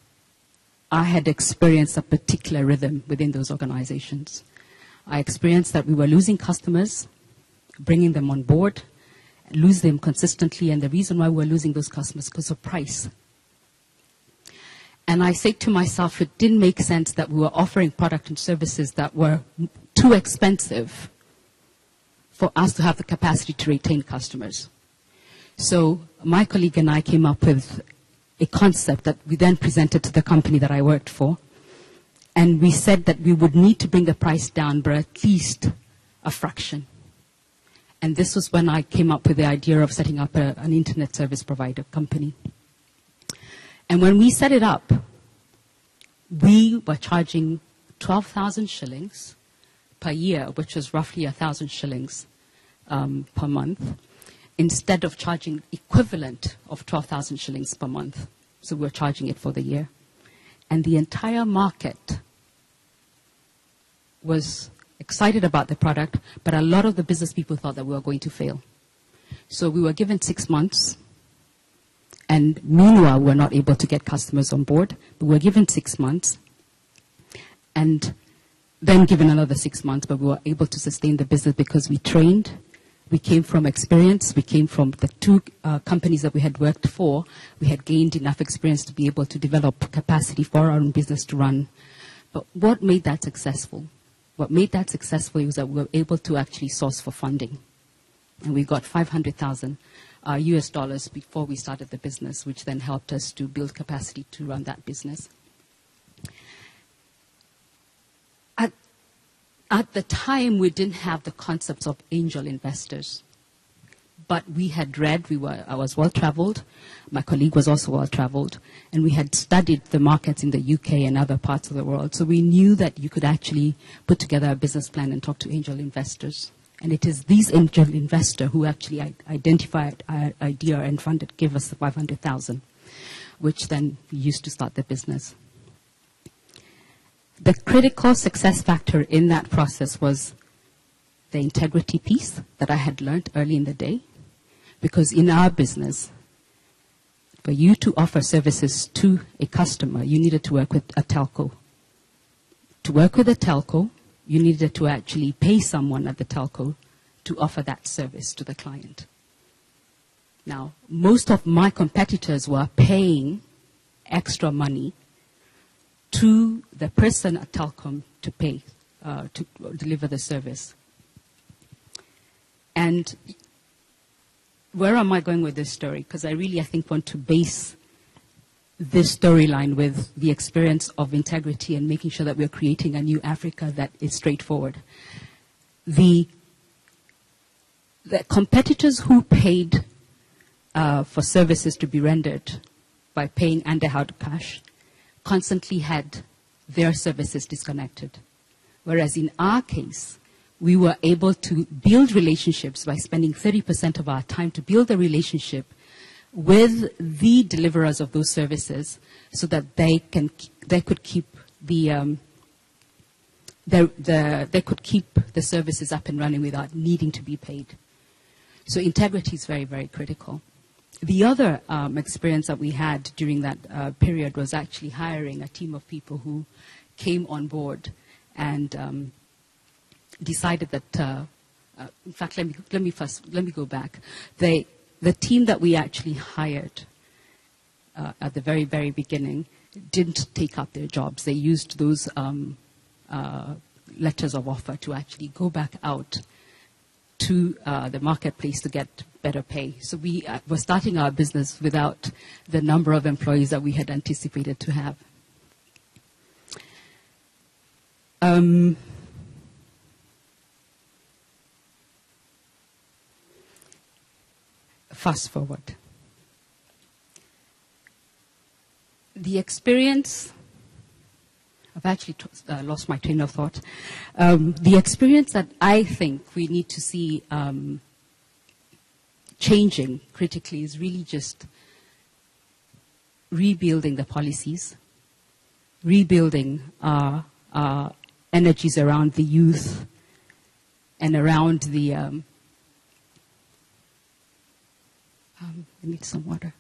Speaker 9: I had experienced a particular rhythm within those organizations. I experienced that we were losing customers, bringing them on board, lose them consistently, and the reason why we're losing those customers is because of price. And I said to myself, it didn't make sense that we were offering product and services that were too expensive for us to have the capacity to retain customers. So my colleague and I came up with a concept that we then presented to the company that I worked for, and we said that we would need to bring the price down by at least a fraction. And this was when I came up with the idea of setting up an internet service provider company. And when we set it up, we were charging 12,000 shillings per year, which was roughly 1,000 shillings per month, instead of charging equivalent of 12,000 shillings per month. So we were charging it for the year. And the entire market was excited about the product, but a lot of the business people thought that we were going to fail. So we were given 6 months, and meanwhile, we were not able to get customers on board. But we were given 6 months, and then given another 6 months, but we were able to sustain the business because we trained. We came from experience. We came from the 2 companies that we had worked for. We had gained enough experience to be able to develop capacity for our own business to run. But what made that successful? What made that successful was that we were able to actually source for funding. And we got $500,000 US dollars before we started the business, which then helped us to build capacity to run that business. At the time, we didn't have the concepts of angel investors. But we had read, I was well-traveled, my colleague was also well-traveled, and we had studied the markets in the UK and other parts of the world. So we knew that you could actually put together a business plan and talk to angel investors. And it is these angel investors who actually identified our idea and funded, gave us the 500,000, which then we used to start the business. The critical success factor in that process was the integrity piece that I had learned early in the day. Because in our business, for you to offer services to a customer, you needed to work with a telco. To work with a telco, you needed to actually pay someone at the telco to offer that service to the client. Now, most of my competitors were paying extra money to the person at Telcom to pay, to deliver the service. And where am I going with this story? Because I think, want to base this storyline with the experience of integrity and making sure that we're creating a new Africa that is straightforward. The competitors who paid for services to be rendered by paying underhand cash constantly had their services disconnected. Whereas in our case, we were able to build relationships by spending 30% of our time to build a relationship with the deliverers of those services so that they could keep they could keep the services up and running without needing to be paid. So integrity is very, very critical. The other experience that we had during that period was actually hiring a team of people who came on board and decided that, in fact, let me go back. The team that we actually hired at the very, very beginning didn't take up their jobs. They used those letters of offer to actually go back out to the marketplace to get better pay. So we were starting our business without the number of employees that we had anticipated to have. Fast forward. The experience, I've actually lost my train of thought. The experience that I think we need to see changing critically is really just rebuilding the policies, rebuilding our energies around the youth and around the... I need some water.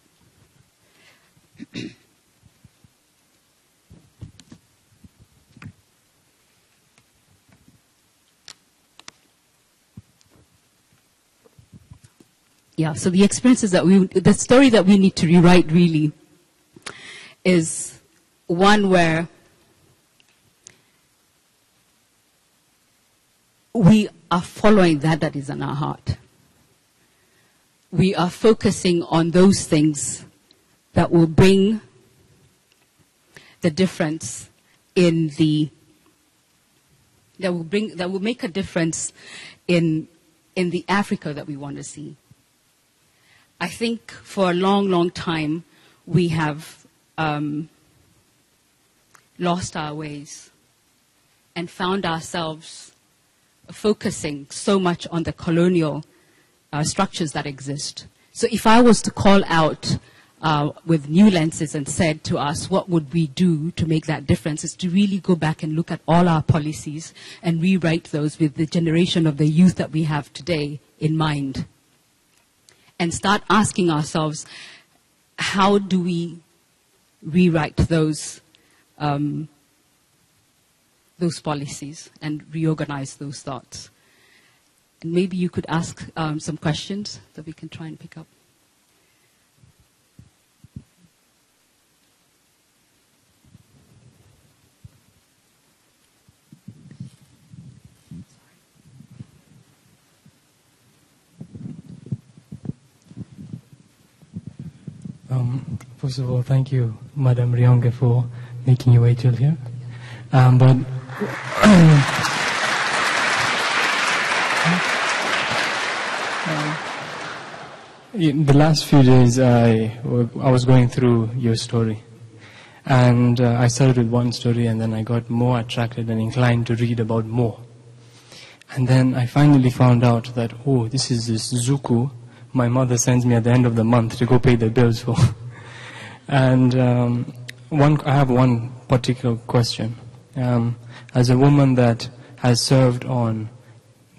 Speaker 9: Yeah, so the experiences that the story that we need to rewrite really is one where we are following that is in our heart. We are focusing on those things that will bring the difference in that will make a difference in the Africa that we want to see. I think for a long, long time we have lost our ways and found ourselves focusing so much on the colonial structures that exist. So if I was to call out with new lenses and said to us, what would we do to make that difference, is to really go back and look at all our policies and rewrite those with the generation of the youth that we have today in mind. And start asking ourselves, how do we rewrite those policies and reorganize those thoughts? And maybe you could ask some questions that we can try and pick up.
Speaker 2: First of all, thank you, Madam Rionge, for making your way till here. In the last few days, I was going through your story. And I started with one story, and then I got more attracted and inclined to read about more. And then I finally found out that, oh, this is this Zuku my mother sends me at the end of the month to go pay the bills for. And I have one particular question. As a woman that has served on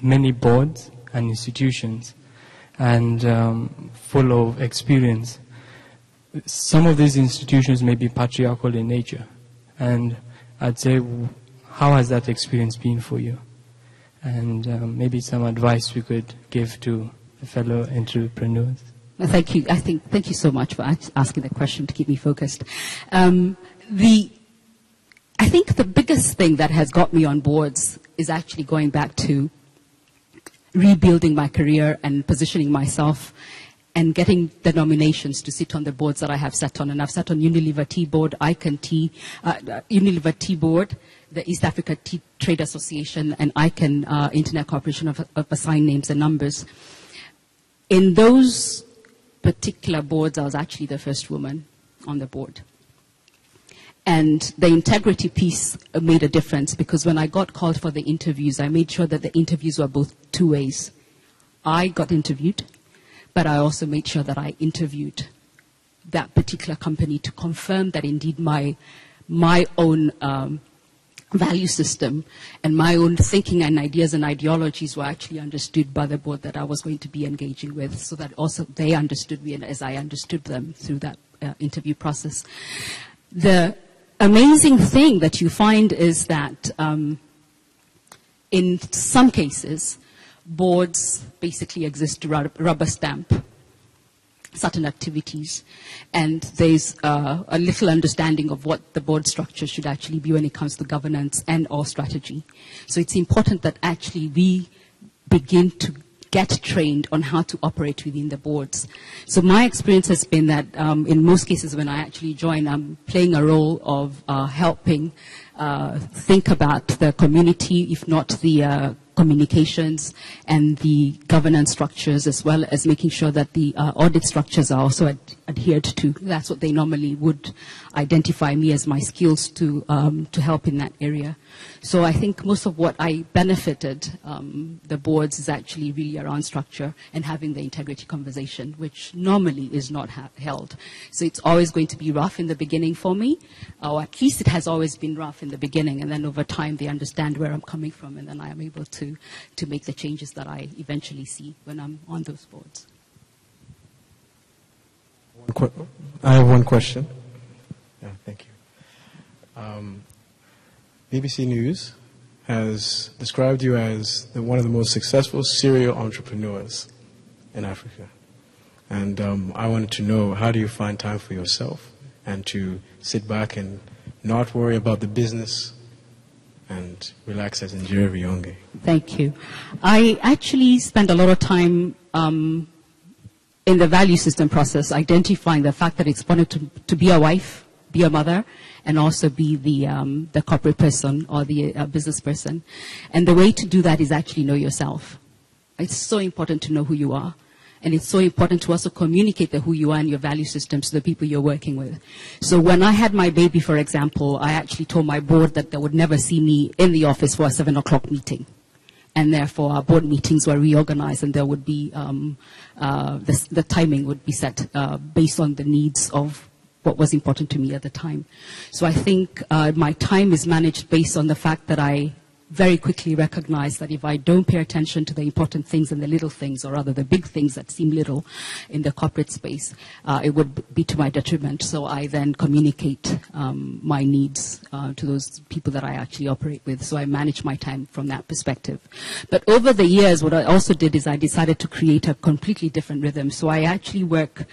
Speaker 2: many boards and institutions and full of experience, some of these institutions may be patriarchal in nature. And I'd say, how has that experience been for you? And maybe some advice we could give to fellow entrepreneurs.
Speaker 9: Thank you. Thank you so much for asking the question to keep me focused. I think the biggest thing that has got me on boards is actually going back to rebuilding my career and positioning myself and getting the nominations to sit on the boards that I have sat on. And I've sat on Unilever Tea Board, Icon Tea, Unilever Tea Board, the East Africa Tea Trade Association, and Icon Internet Corporation of Assigned Names and Numbers. In those particular boards, I was actually the first woman on the board. And the integrity piece made a difference, because when I got called for the interviews, I made sure that the interviews were both two ways. I got interviewed, but I also made sure that I interviewed that particular company to confirm that indeed my own value system, and my own thinking and ideas and ideologies were actually understood by the board that I was going to be engaging with, so that also they understood me and as I understood them through that interview process. The amazing thing that you find is that in some cases, boards basically exist to rubber stamp certain activities, and there's a little understanding of what the board structure should actually be when it comes to governance and or strategy. So it's important that actually we begin to get trained on how to operate within the boards. So my experience has been that in most cases when I actually join, I'm playing a role of helping think about the community, if not the communications and the governance structures, as well as making sure that the audit structures are also adhered to. That's what they normally would identify me as my skills to help in that area. So I think most of what I benefited the boards is actually really around structure and having the integrity conversation, which normally is not held. So it's always going to be rough in the beginning for me, or at least it has always been rough in the beginning, and then over time they understand where I'm coming from, and then I am able to make the changes that I eventually see when I'm on those boards.
Speaker 1: I have one question. Yeah, thank you. BBC News has described you as one of the most successful serial entrepreneurs in Africa. And I wanted to know, how do you find time for yourself and to sit back and not worry about the business and relax as Njeri Rionge?
Speaker 9: Thank you. I actually spend a lot of time in the value system process, identifying the fact that it's important to be a wife, be a mother, and also be the corporate person or the business person. And the way to do that is actually know yourself. It's so important to know who you are. And it's so important to also communicate who you are and your value systems to the people you're working with. So when I had my baby, for example, I actually told my board that they would never see me in the office for a 7 o'clock meeting. And therefore, our board meetings were reorganized, and there would be the timing would be set based on the needs of what was important to me at the time. So I think my time is managed based on the fact that I very quickly recognize that if I don't pay attention to the important things and the little things, or rather the big things that seem little in the corporate space, it would be to my detriment. So I then communicate my needs to those people that I actually operate with. So I manage my time from that perspective. But over the years, what I also did is I decided to create a completely different rhythm. So I actually work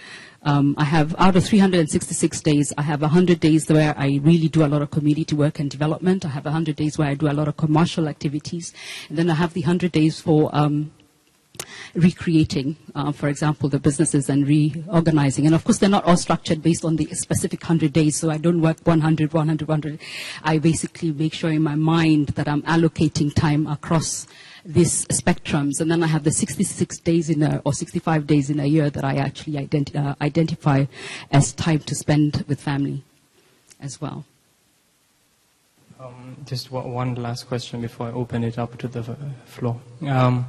Speaker 9: I have, out of 366 days, I have 100 days where I really do a lot of community work and development. I have 100 days where I do a lot of commercial activities. And then I have the 100 days for recreating, for example, the businesses and reorganizing. And of course, they're not all structured based on the specific 100 days. So I don't work 100, 100, 100. I basically make sure in my mind that I'm allocating time across these spectrums, and then I have the 66 days or 65 days in a year that I actually identify as time to spend with family as well.
Speaker 2: Just one last question before I open it up to the floor, to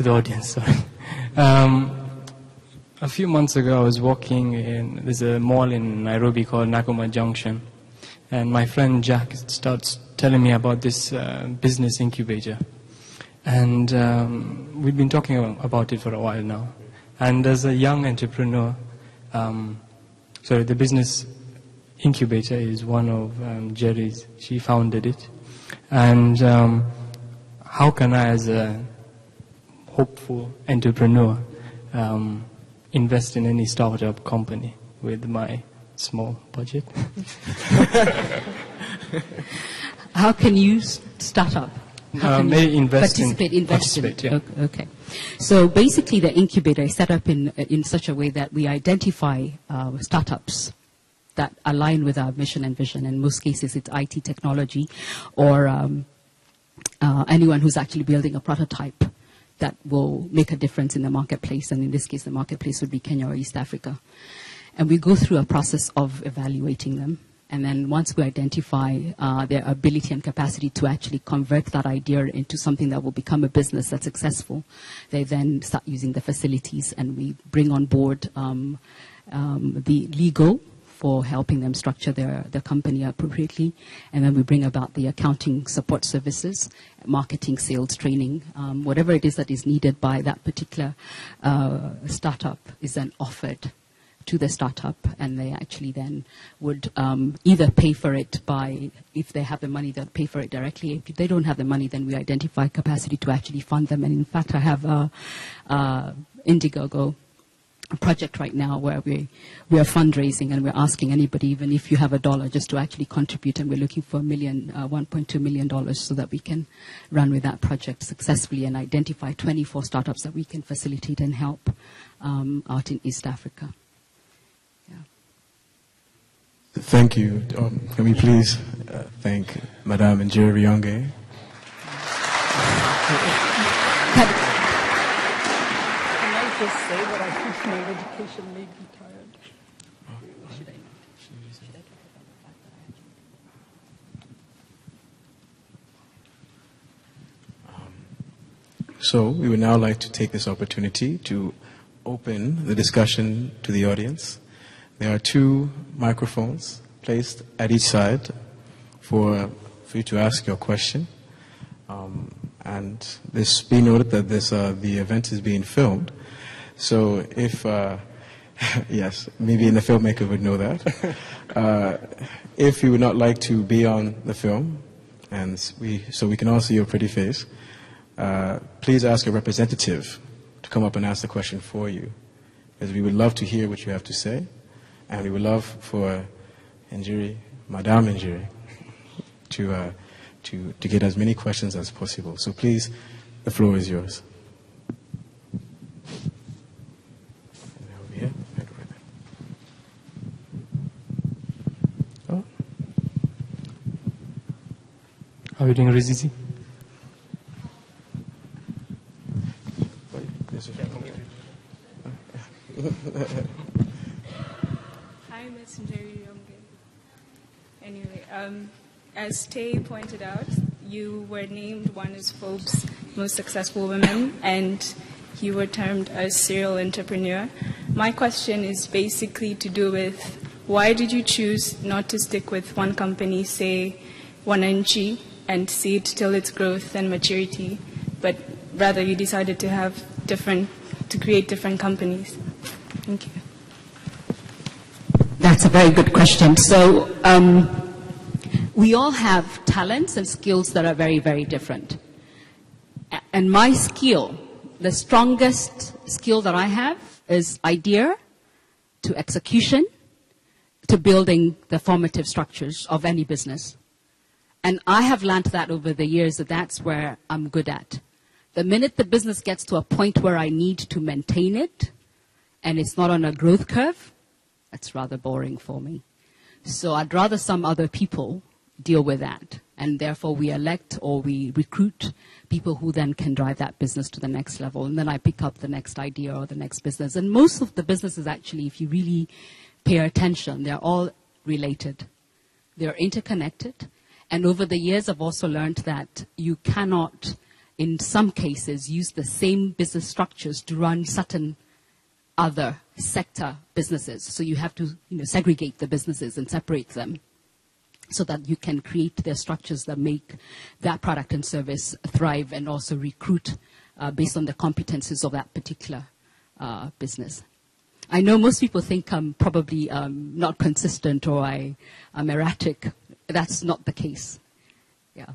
Speaker 2: the audience. Sorry. A few months ago, I was walking there's a mall in Nairobi called Nakoma Junction, and my friend Jack starts telling me about this business incubator. And we've been talking about it for a while now. And as a young entrepreneur, the business incubator is one of Njeri's. She founded it. And how can I, as a hopeful entrepreneur, invest in any startup company with my small budget?
Speaker 9: How can you start up?
Speaker 2: May invest
Speaker 9: participate.
Speaker 2: Yeah.
Speaker 9: Okay. So basically, the incubator is set up in such a way that we identify startups that align with our mission and vision. In most cases, it's IT technology, or anyone who's actually building a prototype that will make a difference in the marketplace. And in this case, the marketplace would be Kenya or East Africa. And we go through a process of evaluating them. And then once we identify their ability and capacity to actually convert that idea into something that will become a business that's successful, they then start using the facilities, and we bring on board the legal for helping them structure their company appropriately. And then we bring about the accounting support services, marketing, sales, training, whatever it is that is needed by that particular startup is then offered to the startup, and they actually then would either pay for it by, if they have the money, they'll pay for it directly. If they don't have the money, then we identify capacity to actually fund them. And in fact, I have a Indiegogo project right now where we are fundraising, and we're asking anybody, even if you have $1, just to actually contribute, and we're looking for $1.2 million so that we can run with that project successfully and identify 24 startups that we can facilitate and help out in East Africa.
Speaker 1: Thank you. Can we please thank Madame Njeri Rionge?
Speaker 4: Can I just say that I think my education made me tired?
Speaker 1: So we would now like to take this opportunity to open the discussion to the audience. There are 2 microphones placed at each side for you to ask your question. And this be noted that the event is being filmed. So if, yes, maybe the filmmaker would know that. If you would not like to be on the film, and so we can all see your pretty face, please ask a representative to come up and ask the question for you, because we would love to hear what you have to say. And we would love for Madame Njeri, to get as many questions as possible. So please, the floor is yours. Over here. Oh.
Speaker 2: How are you doing, Rizizi?
Speaker 10: Hi, Ms. Njeri Rionge. Anyway, as Tay pointed out, you were named one of Forbes' most successful women, and you were termed a serial entrepreneur. My question is basically to do with, why did you choose not to stick with one company, say Wananchi, and see it till its growth and maturity, but rather you decided to create different companies? Thank you.
Speaker 9: That's a very good question. So we all have talents and skills that are very, very different. And my skill, the strongest skill that I have is idea to execution to building the formative structures of any business. And I have learned that over the years that that's where I'm good at. The minute the business gets to a point where I need to maintain it and it's not on a growth curve, that's rather boring for me. So I'd rather some other people deal with that. And therefore we elect or we recruit people who then can drive that business to the next level. And then I pick up the next idea or the next business. And most of the businesses actually, if you really pay attention, they're all related. They're interconnected. And over the years, I've also learned that you cannot, in some cases, use the same business structures to run certain other sector businesses. So you have to segregate the businesses and separate them so that you can create the structures that make that product and service thrive and also recruit based on the competencies of that particular business. I know most people think I'm probably not consistent or I'm erratic. That's not the case. Yeah.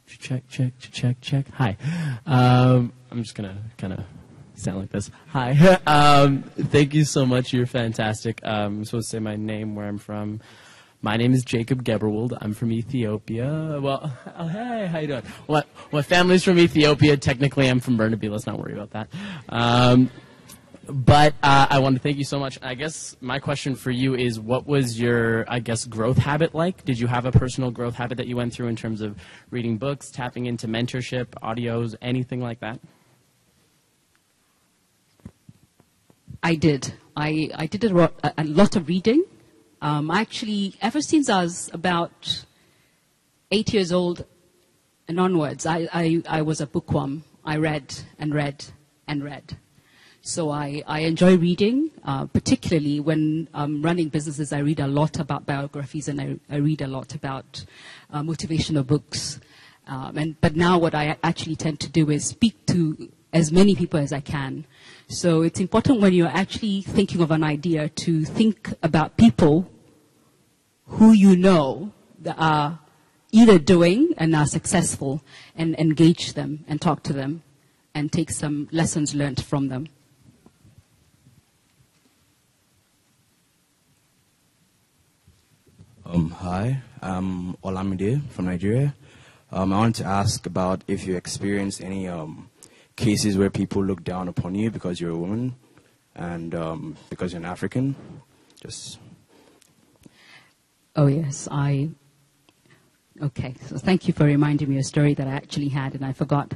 Speaker 11: Check. Hi. I'm just going to kind of sound like this. Hi. Thank you so much. You're fantastic. I'm supposed to say my name, where I'm from. My name is Jacob Geberwold. I'm from Ethiopia. Well, oh, hey, how you doing? My family's from Ethiopia. Technically, I'm from Burnaby. Let's not worry about that. But I want to thank you so much. I guess my question for you is, what was your, growth habit like? Did you have a personal growth habit that you went through in terms of reading books, tapping into mentorship, audios, anything like that?
Speaker 9: I did. I did a lot of reading. Actually, ever since I was about 8 years old and onwards, I was a bookworm. I read and read and read. So I enjoy reading, particularly when I'm running businesses. I read a lot about biographies, and I read a lot about motivational books. But now what I actually tend to do is speak to as many people as I can. So it's important when you're actually thinking of an idea to think about people who you know that are either doing and are successful, and engage them and talk to them and take some lessons learned from them.
Speaker 12: Hi, I'm Olamide from Nigeria. I wanted to ask about if you experienced any cases where people look down upon you because you're a woman and because you're an African.
Speaker 9: Oh yes, okay, so thank you for reminding me a story that I actually had and I forgot.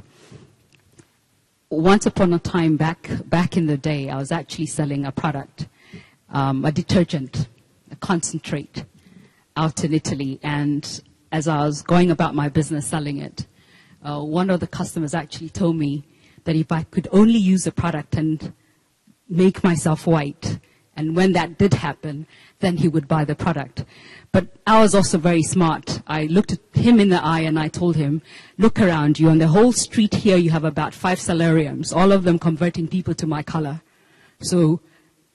Speaker 9: Once upon a time, back in the day, I was actually selling a product, a detergent, a concentrate, out in Italy, and as I was going about my business selling it, one of the customers actually told me that if I could only use the product and make myself white, and when that did happen, then he would buy the product. But I was also very smart. I looked at him in the eye and I told him, look around you. On the whole street here, you have about 5 solariums, all of them converting people to my color. So,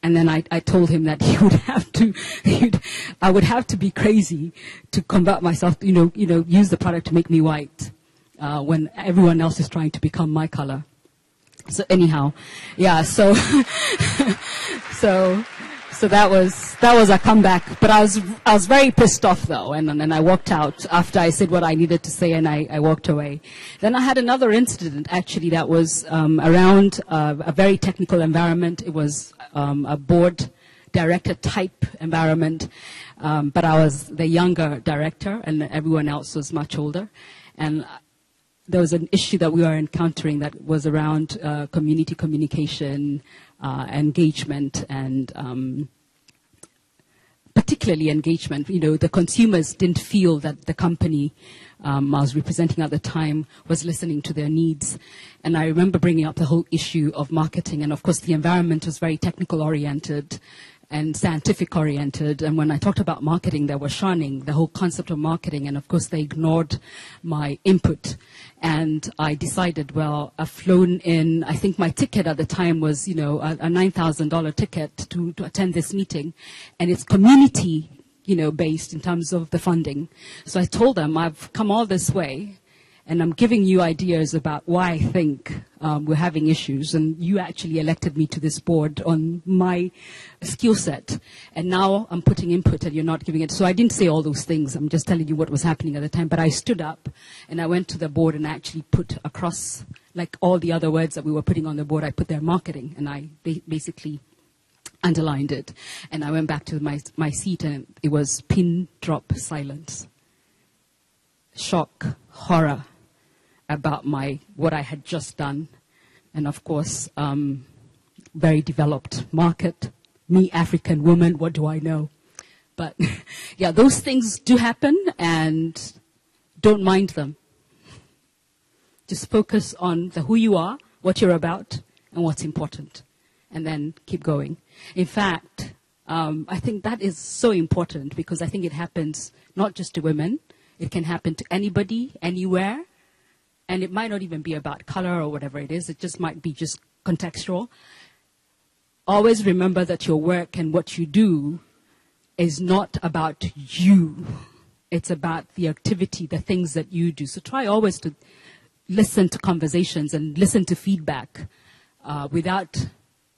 Speaker 9: and then I told him that he would have to, I would have to be crazy to convert myself, use the product to make me white, when everyone else is trying to become my color. So anyhow, yeah, so that was a comeback. But I was very pissed off though, and I walked out after I said what I needed to say, and I walked away. Then I had another incident actually that was around a very technical environment. It was a board director type environment, but I was the younger director, and everyone else was much older, and there was an issue that we were encountering that was around community communication, engagement, and particularly engagement. The consumers didn't feel that the company I was representing at the time was listening to their needs. And I remember bringing up the whole issue of marketing. And of course, the environment was very technical oriented and scientific oriented. And when I talked about marketing, they were shunning the whole concept of marketing. And of course, they ignored my input. And I decided, well, I've flown in, I think my ticket at the time was, a $9,000 ticket to attend this meeting. And it's community, based in terms of the funding. So I told them, I've come all this way, and I'm giving you ideas about why I think we're having issues. And you actually elected me to this board on my skill set. And now I'm putting input and you're not giving it. So I didn't say all those things. I'm just telling you what was happening at the time. But I stood up and I went to the board and I actually put across, like all the other words that we were putting on the board, I put their marketing. And I basically underlined it. And I went back to my seat and it was pin drop silence. Shock, horror about what I had just done. And of course, very developed market, me, African woman, what do I know? But yeah, those things do happen and don't mind them. Just focus on who you are, what you're about, and what's important. And then keep going. In fact, I think that is so important because I think it happens not just to women. It can happen to anybody, anywhere. And it might not even be about color or whatever it is. It just might be just contextual. Always remember that your work and what you do is not about you. It's about the activity, the things that you do. So try always to listen to conversations and listen to feedback without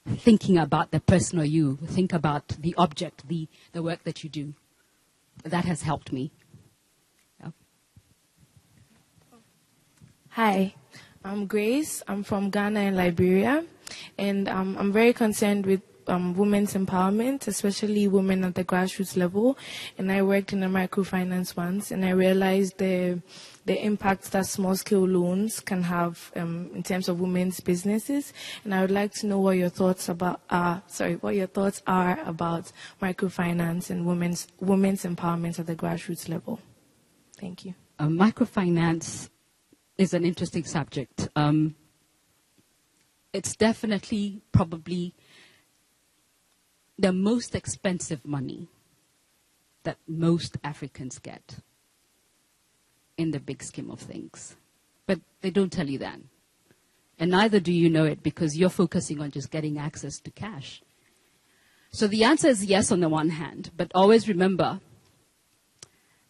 Speaker 9: thinking about the person or you. Think about the object, the work that you do. That has helped me.
Speaker 13: Hi, I'm Grace. I'm from Ghana and Liberia, and I'm very concerned with women's empowerment, especially women at the grassroots level. And I worked in a microfinance once, and I realized the impact that small-scale loans can have in terms of women's businesses. And I would like to know what your thoughts are about microfinance and women's empowerment at the grassroots level. Thank you.
Speaker 9: Microfinance is an interesting subject. it's definitely probably the most expensive money that most Africans get in the big scheme of things. But they don't tell you that. And neither do you know it because you're focusing on just getting access to cash. So the answer is yes on the one hand, but always remember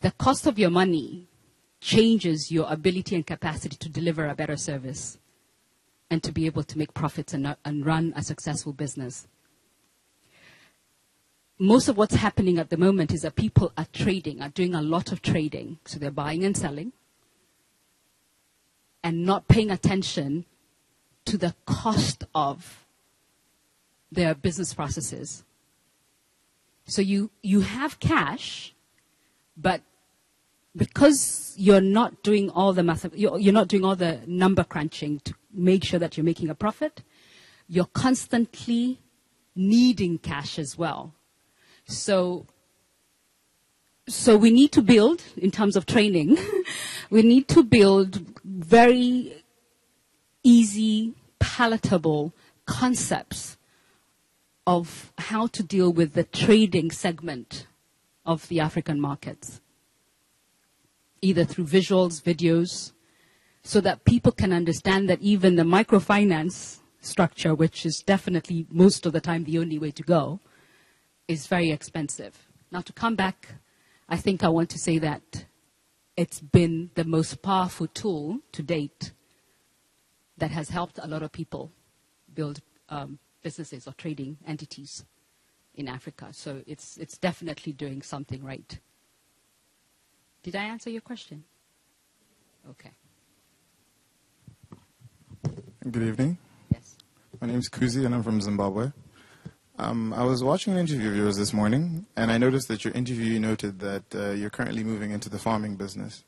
Speaker 9: the cost of your money changes your ability and capacity to deliver a better service and to be able to make profits and run a successful business. Most of what's happening at the moment is that people are trading, are doing a lot of trading. So they're buying and selling and not paying attention to the cost of their business processes. So you have cash, but because you're not doing all the you're not doing all the number crunching to make sure that you're making a profit, you're constantly needing cash as well. So we need to build, in terms of training, we need to build very easy, palatable concepts of how to deal with the trading segment of the African markets, either through visuals, videos, so that people can understand that even the microfinance structure, which is definitely most of the time the only way to go, is very expensive. Now, to come back, I think I want to say that it's been the most powerful tool to date that has helped a lot of people build businesses or trading entities in Africa. So it's definitely doing something right. Did I answer your question? Okay.
Speaker 14: Good evening.
Speaker 9: Yes.
Speaker 14: My name is Kuzi and I'm from Zimbabwe. I was watching an interview of yours this morning, and I noticed that your interview noted that you're currently moving into the farming business.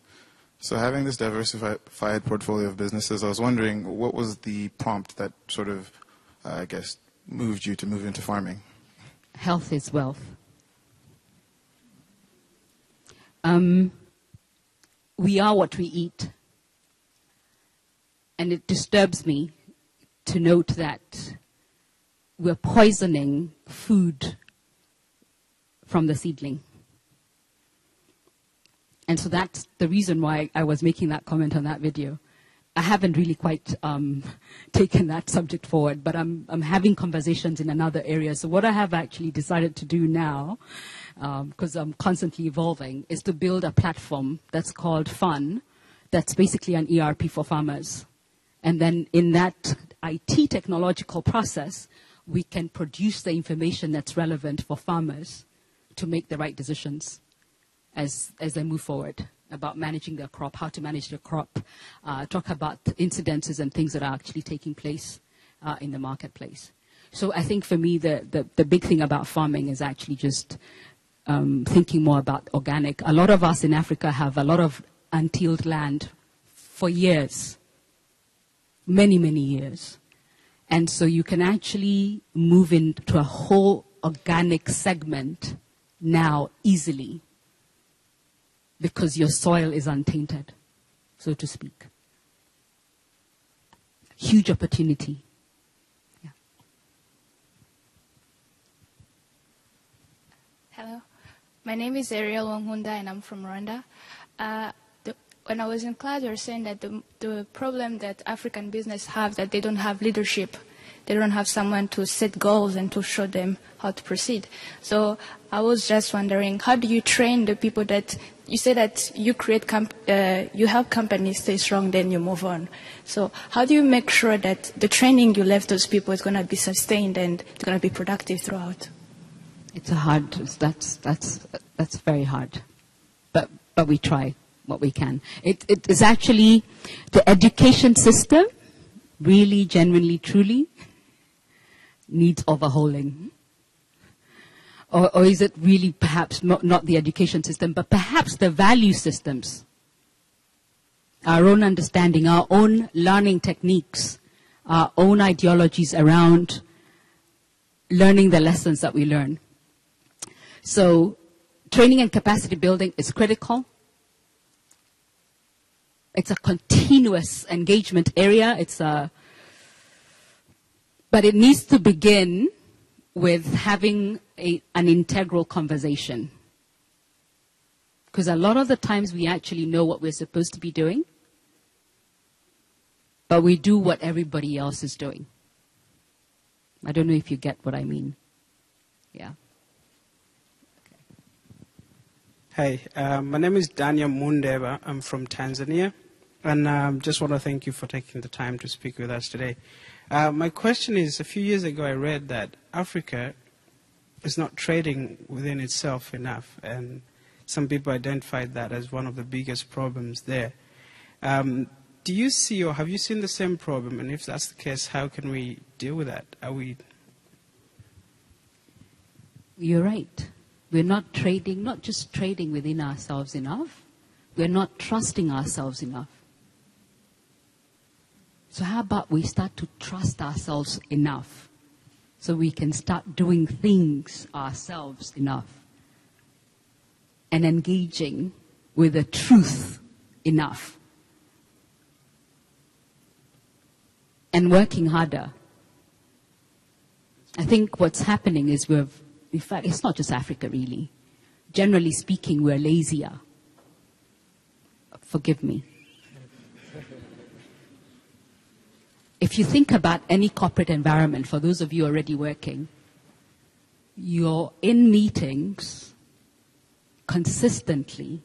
Speaker 14: So having this diversified portfolio of businesses, I was wondering what was the prompt that sort of, I guess, moved you to move into farming?
Speaker 9: Health is wealth. We are what we eat. And it disturbs me to note that we're poisoning food from the seedling. And so that's the reason why I was making that comment on that video. I haven't really quite taken that subject forward, but I'm having conversations in another area. So what I have actually decided to do now, because I'm constantly evolving, is to build a platform that's called FUN, that's basically an ERP for farmers. And then in that IT technological process, we can produce the information that's relevant for farmers to make the right decisions as they move forward about managing their crop, how to manage their crop, talk about incidences and things that are actually taking place in the marketplace. So I think for me, the big thing about farming is actually just thinking more about organic. A lot of us in Africa have a lot of untilled land for years, many, many years. And so you can actually move into a whole organic segment now easily because your soil is untainted, so to speak. Huge opportunity. Yeah.
Speaker 15: Hello. My name is Ariel Wangunda and I'm from Rwanda. When I was in class, they were saying that the problem that African business have, that they don't have leadership. They don't have someone to set goals and to show them how to proceed. So I was just wondering, how do you train the people that, you say that you create, you help companies stay strong, then you move on. So how do you make sure that the training you left those people is going to be sustained and it's going to be productive throughout?
Speaker 9: It's that's very hard. But we try what we can. It is actually the education system, really, genuinely, truly, needs overhauling. Or is it really perhaps not the education system, but perhaps the value systems, our own understanding, our own learning techniques, our own ideologies around learning the lessons that we learn. So training and capacity building is critical. It's a continuous engagement area. It's a But it needs to begin with having an integral conversation. Because a lot of the times we actually know what we're supposed to be doing, but we do what everybody else is doing. I don't know if you get what I mean. Yeah.
Speaker 16: Hey, my name is Daniel Mundeba. I'm from Tanzania. And just want to thank you for taking the time to speak with us today. My question is, a few years ago I read that Africa is not trading within itself enough. And some people identified that as one of the biggest problems there. Do you see or have you seen the same problem? And if that's the case, how can we deal with that?
Speaker 9: You're right. We're not trading, not just trading within ourselves enough. We're not trusting ourselves enough. So how about we start to trust ourselves enough so we can start doing things ourselves enough and engaging with the truth enough and working harder. I think what's happening is in fact, it's not just Africa really. Generally speaking, we're lazier. Forgive me. If you think about any corporate environment, for those of you already working, you're in meetings consistently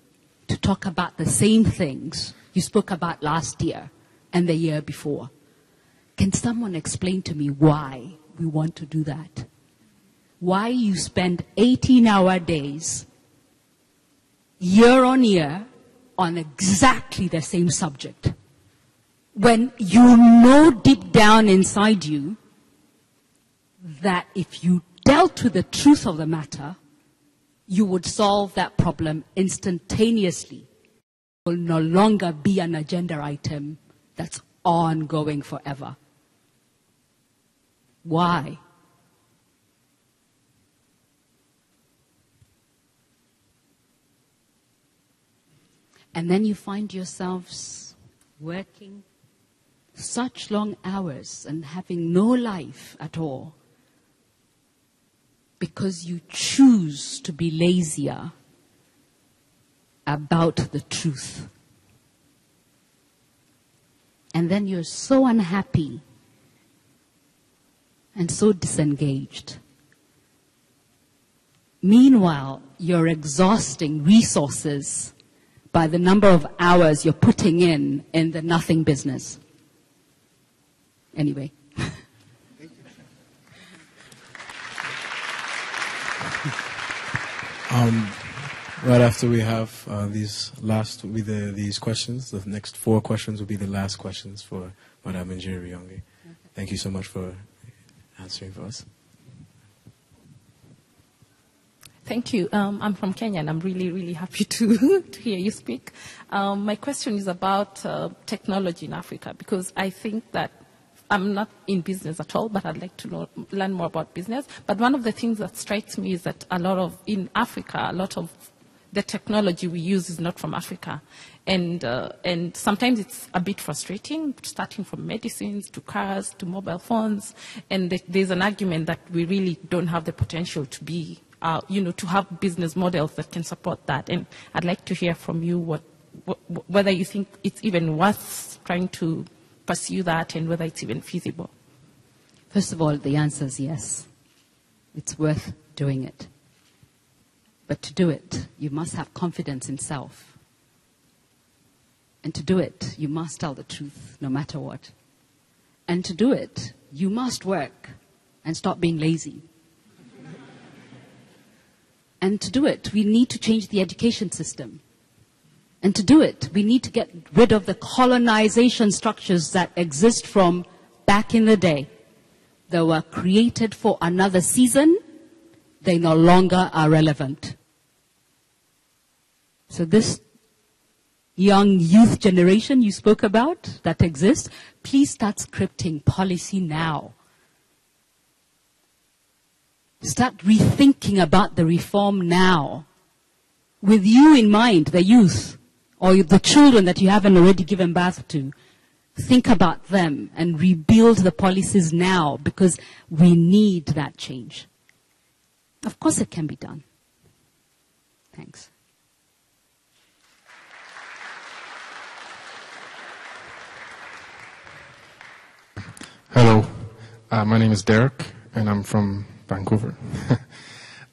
Speaker 9: to talk about the same things you spoke about last year and the year before. Can someone explain to me why we want to do that? Why you spend 18-hour days, year on year, on exactly the same subject, when you know deep down inside you that if you dealt with the truth of the matter, you would solve that problem instantaneously. It will no longer be an agenda item that's ongoing forever. Why? And then you find yourselves working such long hours and having no life at all because you choose to be lazier about the truth. And then you're so unhappy and so disengaged. Meanwhile, you're exhausting resources by the number of hours you're putting in the nothing business. Anyway.
Speaker 1: Right after we have these questions, the next 4 questions will be the last questions for Madame Njeri Rionge. Okay. Thank you so much for answering for us.
Speaker 17: Thank you. I'm from Kenya, and I'm really, really happy to hear you speak. My question is about technology in Africa, because I think that I'm not in business at all, but I'd like to learn more about business. But one of the things that strikes me is that in Africa, a lot of the technology we use is not from Africa. And sometimes it's a bit frustrating, starting from medicines to cars to mobile phones. And there's an argument that we really don't have the potential to be, to have business models that can support that. And I'd like to hear from you whether you think it's even worth trying to pursue that and whether it's even feasible.
Speaker 9: First of all, the answer is yes. It's worth doing it. But to do it, you must have confidence in self. And to do it, you must tell the truth no matter what. And to do it, you must work and stop being lazy. And to do it, we need to change the education system. And to do it, we need to get rid of the colonization structures that exist from back in the day. They were created for another season. They no longer are relevant. So this young youth generation you spoke about that exists, please start scripting policy now. Start rethinking about the reform now. With you in mind, the youth, or the children that you haven't already given birth to. think about them and rebuild the policies now, because we need that change. Of course it can be done. Thanks.
Speaker 18: Hello, my name is Derek, and I'm from Vancouver.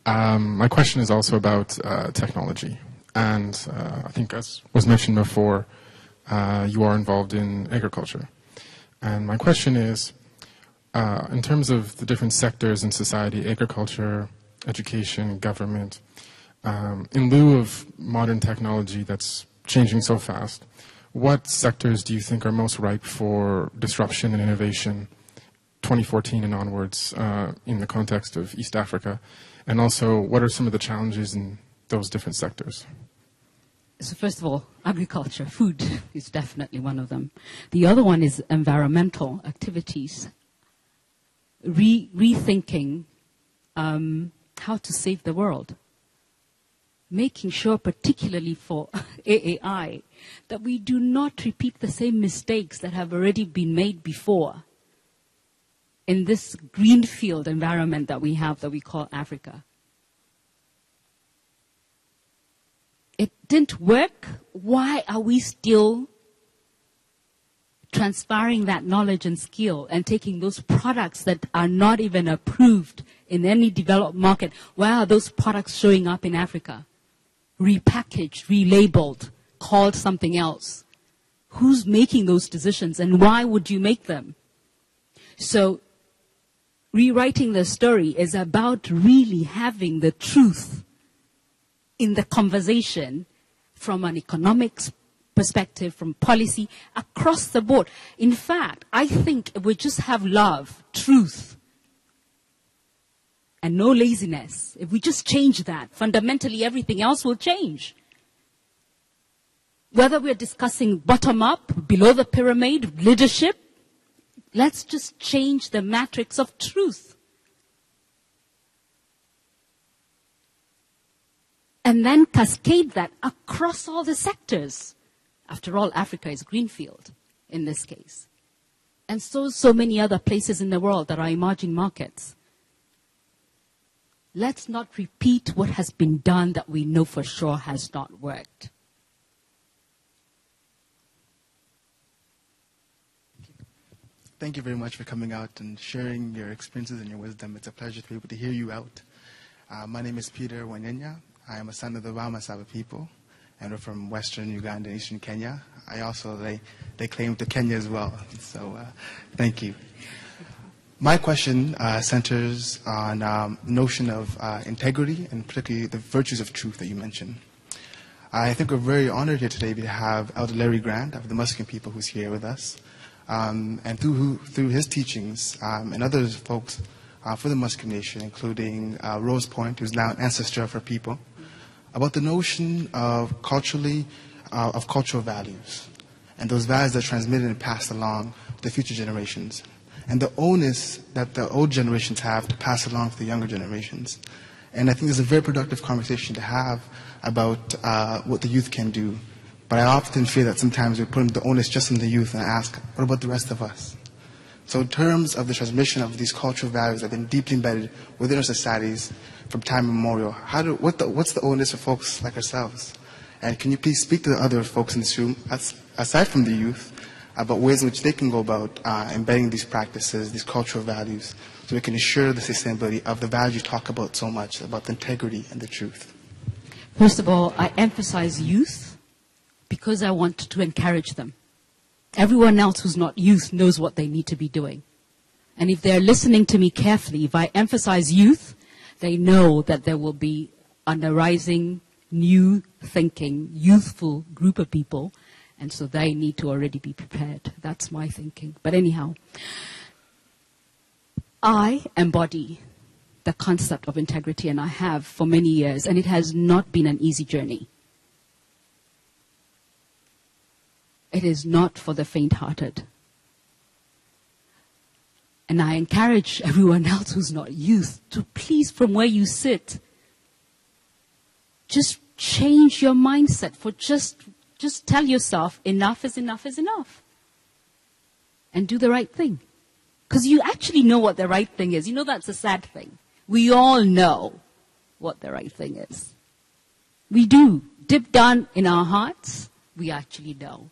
Speaker 18: My question is also about technology. And I think, as was mentioned before, you are involved in agriculture. And my question is, in terms of the different sectors in society, agriculture, education, government, in lieu of modern technology that's changing so fast, what sectors do you think are most ripe for disruption and innovation 2014 and onwards in the context of East Africa? And also, what are some of the challenges in those different sectors?
Speaker 9: So first of all, agriculture, food is definitely one of them. The other one is environmental activities. Rethinking how to save the world. Making sure, particularly for AAI, that we do not repeat the same mistakes that have already been made before in this greenfield environment that we have, that we call Africa. It didn't work. Why are we still transferring that knowledge and skill and taking those products that are not even approved in any developed market? Why are those products showing up in Africa? Repackaged, relabeled, called something else. Who's making those decisions, and why would you make them? So, rewriting the story is about really having the truth in the conversation from an economics perspective, from policy, across the board. In fact, I think if we just have love, truth, and no laziness, if we just change that, fundamentally everything else will change. Whether we're discussing bottom-up, below the pyramid, leadership, let's just change the matrix of truth. And then cascade that across all the sectors. After all, Africa is greenfield in this case. And so many other places in the world that are emerging markets. Let's not repeat what has been done that we know for sure has not worked.
Speaker 19: Thank you very much for coming out and sharing your experiences and your wisdom. It's a pleasure to be able to hear you out. My name is Peter Wanyenya. I am a son of the Wamasaba people, and we're from Western Uganda and Eastern Kenya. I also lay claim to Kenya as well. So thank you. My question centers on notion of integrity, and particularly the virtues of truth that you mentioned. I think we're very honored here today to have Elder Larry Grant of the Musqueam people who's here with us. And through his teachings and other folks for the Musqueam Nation, including Rose Point, who's now an ancestor of her people, about the notion of cultural values, and those values that are transmitted and passed along to future generations, and the onus that the old generations have to pass along to the younger generations. And I think there's a very productive conversation to have about what the youth can do. But I often feel that sometimes we put the onus just on the youth and ask, what about the rest of us? So in terms of the transmission of these cultural values that have been deeply embedded within our societies from time immemorial, what's the onus for folks like ourselves? And can you please speak to the other folks in this room, aside from the youth, about ways in which they can go about embedding these practices, these cultural values, so we can ensure the sustainability of the values you talk about so much, about the integrity and the truth?
Speaker 9: First of all, I emphasize youth because I want to encourage them. Everyone else who's not youth knows what they need to be doing. And if they're listening to me carefully, if I emphasize youth, they know that there will be an arising, new thinking, youthful group of people, and so they need to already be prepared. That's my thinking. But anyhow, I embody the concept of integrity, and I have for many years, and it has not been an easy journey. It is not for the faint-hearted. And I encourage everyone else who's not youth to please, from where you sit, just change your mindset for just tell yourself, enough is enough is enough. and do the right thing. Because you actually know what the right thing is. You know, that's a sad thing. We all know what the right thing is. We do. Deep down in our hearts, we actually know.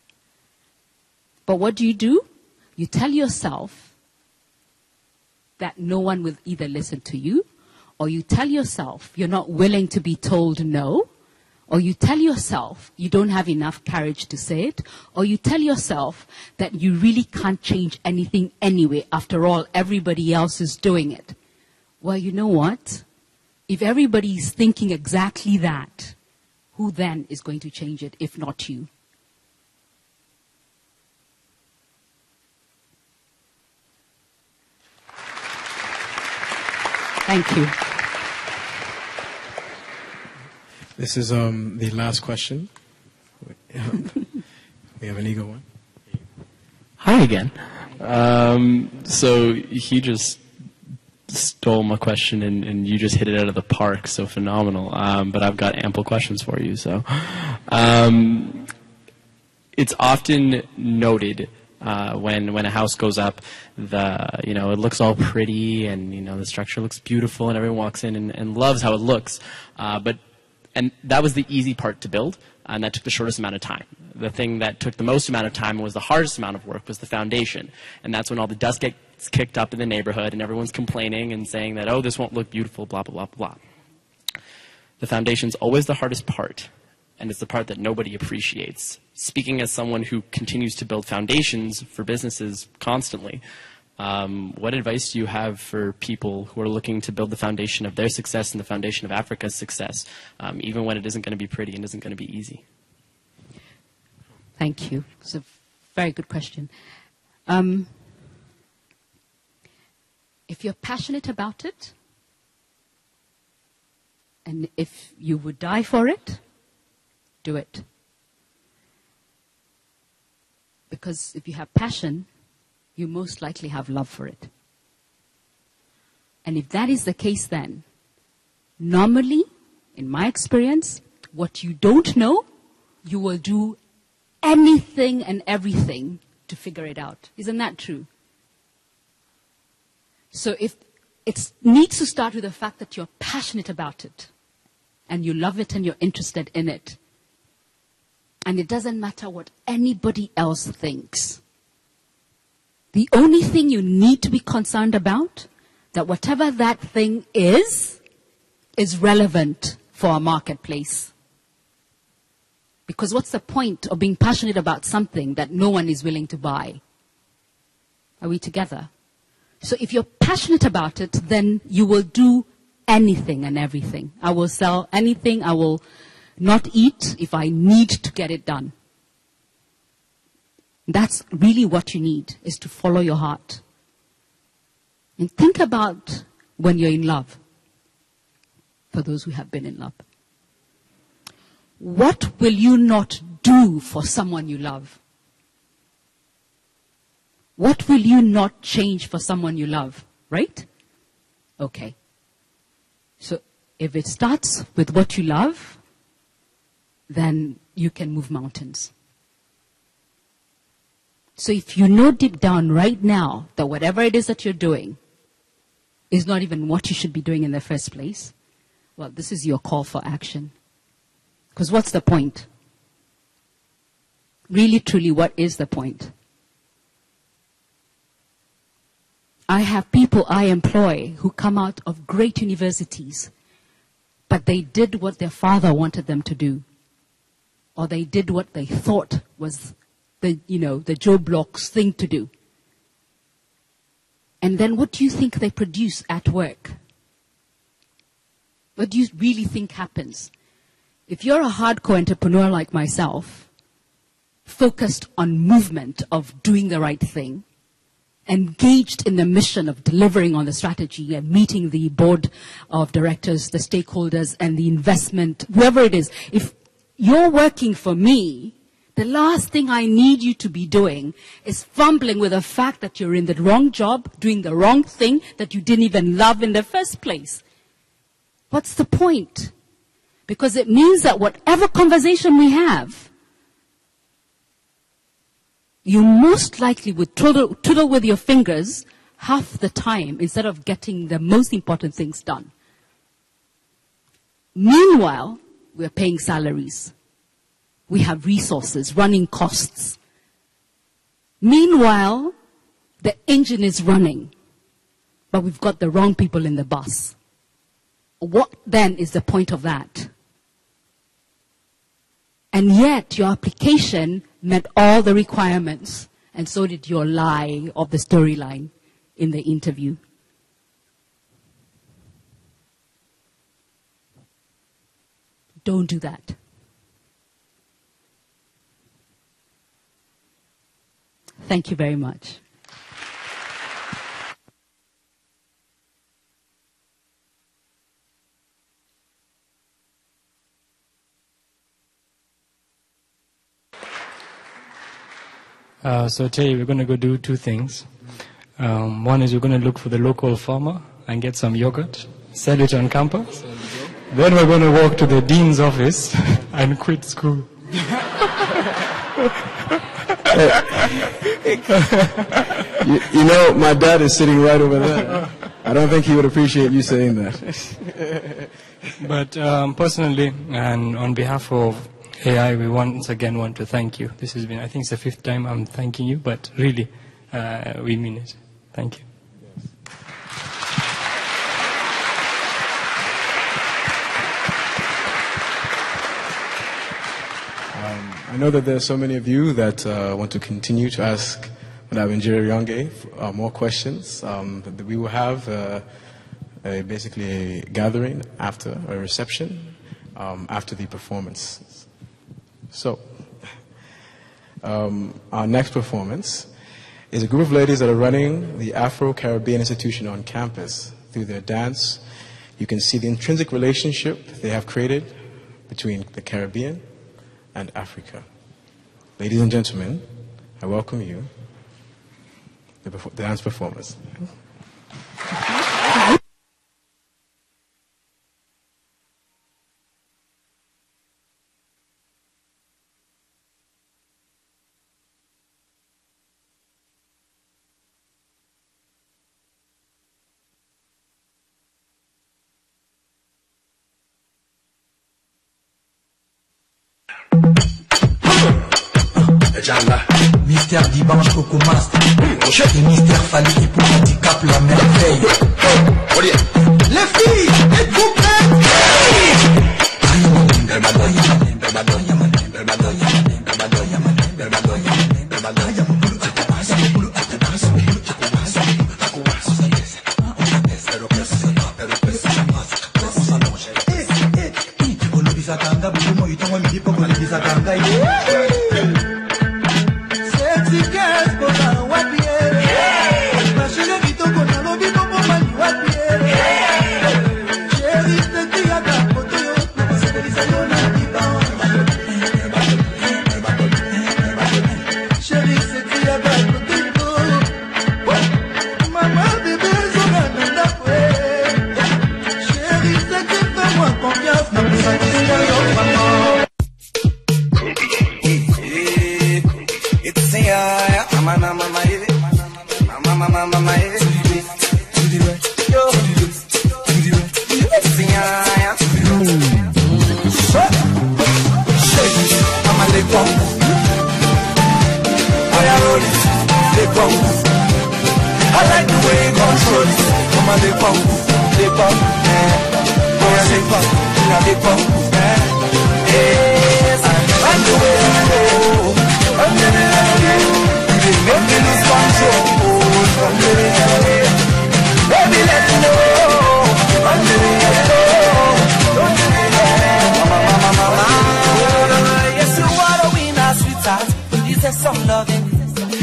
Speaker 9: But what do? You tell yourself that no one will either listen to you, or you tell yourself you're not willing to be told no, or you tell yourself you don't have enough courage to say it, or you tell yourself that you really can't change anything anyway. After all, everybody else is doing it. Well, you know what? If everybody is thinking exactly that, who then is going to change it if not you? Thank you.
Speaker 1: This is the last question. We have an eager one.
Speaker 11: Hi again. So he just stole my question and you just hit it out of the park, so phenomenal. But I've got ample questions for you. So it's often noted when a house goes up, it looks all pretty and the structure looks beautiful and everyone walks in and loves how it looks. And that was the easy part to build, and that took the shortest amount of time. The thing that took the most amount of time and was the hardest amount of work was the foundation. And that's when all the dust gets kicked up in the neighborhood and everyone's complaining and saying that, oh, this won't look beautiful, blah, blah, blah, blah. The foundation's always the hardest part, and it's the part that nobody appreciates. Speaking as someone who continues to build foundations for businesses constantly, what advice do you have for people who are looking to build the foundation of their success and the foundation of Africa's success, even when it isn't going to be pretty and isn't going to be easy?
Speaker 9: Thank you. It's a very good question. If you're passionate about it, and if you would die for it, do it. Because if you have passion, you most likely have love for it. And if that is the case, then normally, in my experience, what you don't know, you will do anything and everything to figure it out. Isn't that true? So if it needs to start with the fact that you're passionate about it, and you love it and you're interested in it, and it doesn't matter what anybody else thinks. The only thing you need to be concerned about, that whatever that thing is relevant for a marketplace. Because what's the point of being passionate about something that no one is willing to buy? Are we together? So if you're passionate about it, then you will do anything and everything. I will sell anything. I will not eat if I need to get it done. That's really what you need, is to follow your heart. And think about when you're in love, for those who have been in love. What will you not do for someone you love? What will you not change for someone you love, right? Okay. So if it starts with what you love, then you can move mountains. So if you know deep down right now that whatever it is that you're doing is not even what you should be doing in the first place, well, this is your call for action. Because what's the point? Really, truly, what is the point? I have people I employ who come out of great universities, but they did what their father wanted them to do. Or they did what they thought was the Joe Block's thing to do. And then what do you think they produce at work? What do you really think happens? If you're a hardcore entrepreneur like myself, focused on movement of doing the right thing, engaged in the mission of delivering on the strategy and meeting the board of directors, the stakeholders, and the investment, whoever it is, if you're working for me, the last thing I need you to be doing is fumbling with the fact that you're in the wrong job, doing the wrong thing that you didn't even love in the first place. What's the point? Because it means that whatever conversation we have you most likely would twiddle with your fingers half the time instead of getting the most important things done. Meanwhile, we're paying salaries. We have resources, running costs. Meanwhile, the engine is running, but we've got the wrong people in the bus. What then is the point of that? And yet, your application met all the requirements, and so did your lie of the storyline in the interview. Don't do that. Thank you very much.
Speaker 2: So Tay, we're going to go do two things. One is we're going to look for the local farmer and get some yogurt, sell it on campus. Then we're going to walk to the dean's office and quit school.
Speaker 12: You know, my dad is sitting right over there. I don't think he would appreciate you saying that.
Speaker 2: But personally, and on behalf of AI, we once again want to thank you. This has been, I think it's the 5th time I'm thanking you, but really, we mean it. Thank you.
Speaker 1: I know that there are so many of you that want to continue to ask Madam Njeri Rionge more questions. We will have basically a gathering after a reception after the performance. So, our next performance is a group of ladies that are running the Afro-Caribbean Institution on campus. Through their dance, you can see the intrinsic relationship they have created between the Caribbean and Africa. Ladies and gentlemen, I welcome you, the dance performers.
Speaker 20: Mystère d'Ibanche Coco Master. Et mystère Fali et pour handicap la merveille. Les filles, êtes-vous prêtes?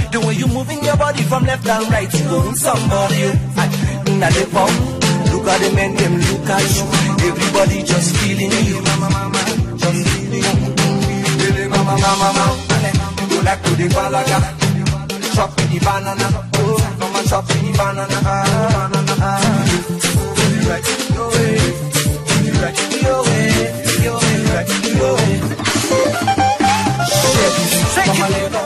Speaker 20: The way you moving your body from left and right, you own somebody. Now they pump, look at the men, them look at you. Everybody just feeling you. Just feeling you. Go like to the balaga, chop the banana. Come and chop the banana. To the right, your way. To the right, your way. Your way, your way. Shake it.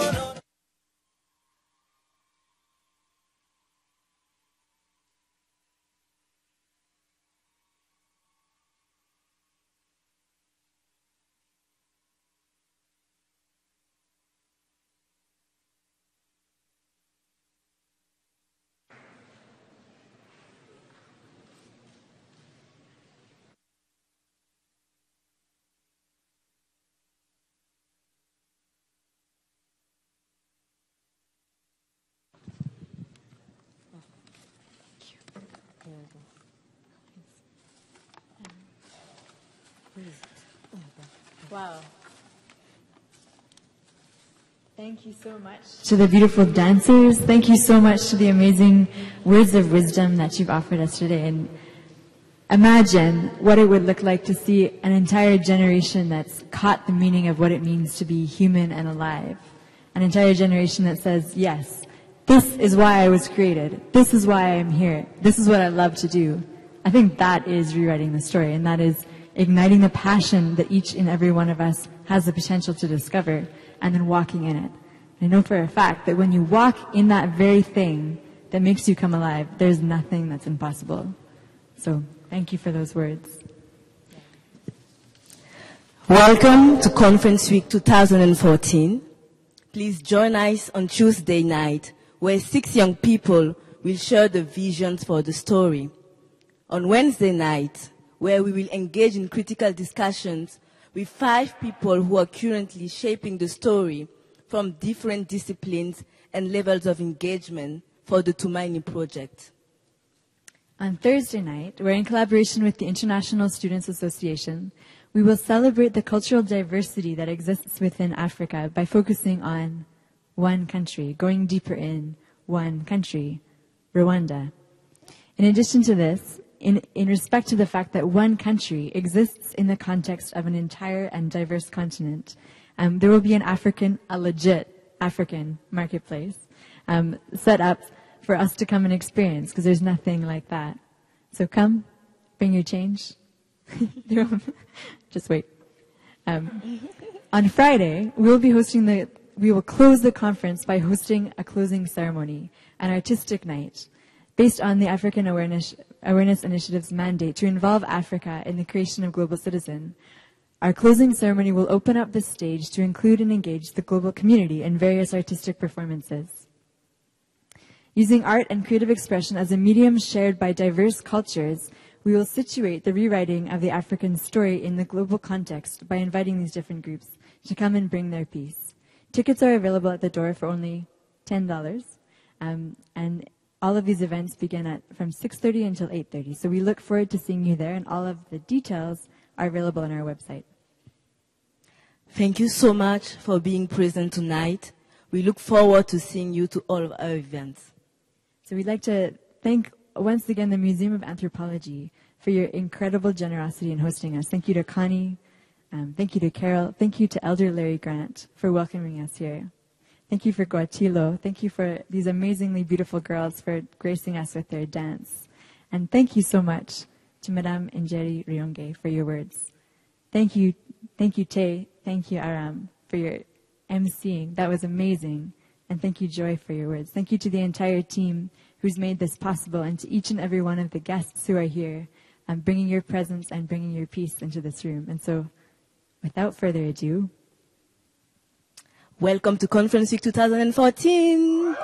Speaker 7: Wow. Thank you so much to the beautiful dancers. Thank you so much to the amazing words of wisdom that you've offered us today. And imagine what it would look like to see an entire generation that's caught the meaning of what it means to be human and alive. An entire generation that says, yes, this is why I was created. This is why I'm here. This is what I love to do. I think that is rewriting the story, and that is igniting the passion that each and every one of us has the potential to discover, and then walking in it. I know for a fact that when you walk in that very thing that makes you come alive, there's nothing that's impossible. So thank you for those words.
Speaker 8: Welcome to Conference Week 2014. Please join us on Tuesday night, where 6 young people will share the visions for the story. On Wednesday night, where we will engage in critical discussions with 5 people who are currently shaping the story from different disciplines and levels of engagement for the Tumaini project.
Speaker 7: On Thursday night, where in collaboration with the International Students Association, we will celebrate the cultural diversity that exists within Africa by focusing on one country, going deeper in one country, Rwanda. In addition to this, in respect to the fact that one country exists in the context of an entire and diverse continent, there will be a legit African marketplace set up for us to come and experience, because there's nothing like that. So come, bring your change. Just wait. On Friday, we will close the conference by hosting a closing ceremony, an artistic night, based on the African Awareness Initiative's mandate to involve Africa in the creation of Global Citizen. Our closing ceremony will open up the stage to include and engage the global community in various artistic performances. Using art and creative expression as a medium shared by diverse cultures, we will situate the rewriting of the African story in the global context by inviting these different groups to come and bring their piece. Tickets are available at the door for only $10, and all of these events begin from 6:30 until 8:30. So we look forward to seeing you there, and all of the details are available on our website.
Speaker 8: Thank you so much for being present tonight. We look forward to seeing you to all of our events.
Speaker 7: So we'd like to thank once again the Museum of Anthropology for your incredible generosity in hosting us. Thank you to Connie. Thank you to Carol. Thank you to Elder Larry Grant for welcoming us here. Thank you for Guatilo. Thank you for these amazingly beautiful girls for gracing us with their dance. And thank you so much to Madame Njeri Rionge for your words. Thank you, Tay. Thank you, Aram, for your emceeing. That was amazing. And thank you, Joy, for your words. Thank you to the entire team who's made this possible, and to each and every one of the guests who are here, bringing your presence and bringing your peace into this room. And so, without further ado,
Speaker 8: welcome to Conference Week 2014.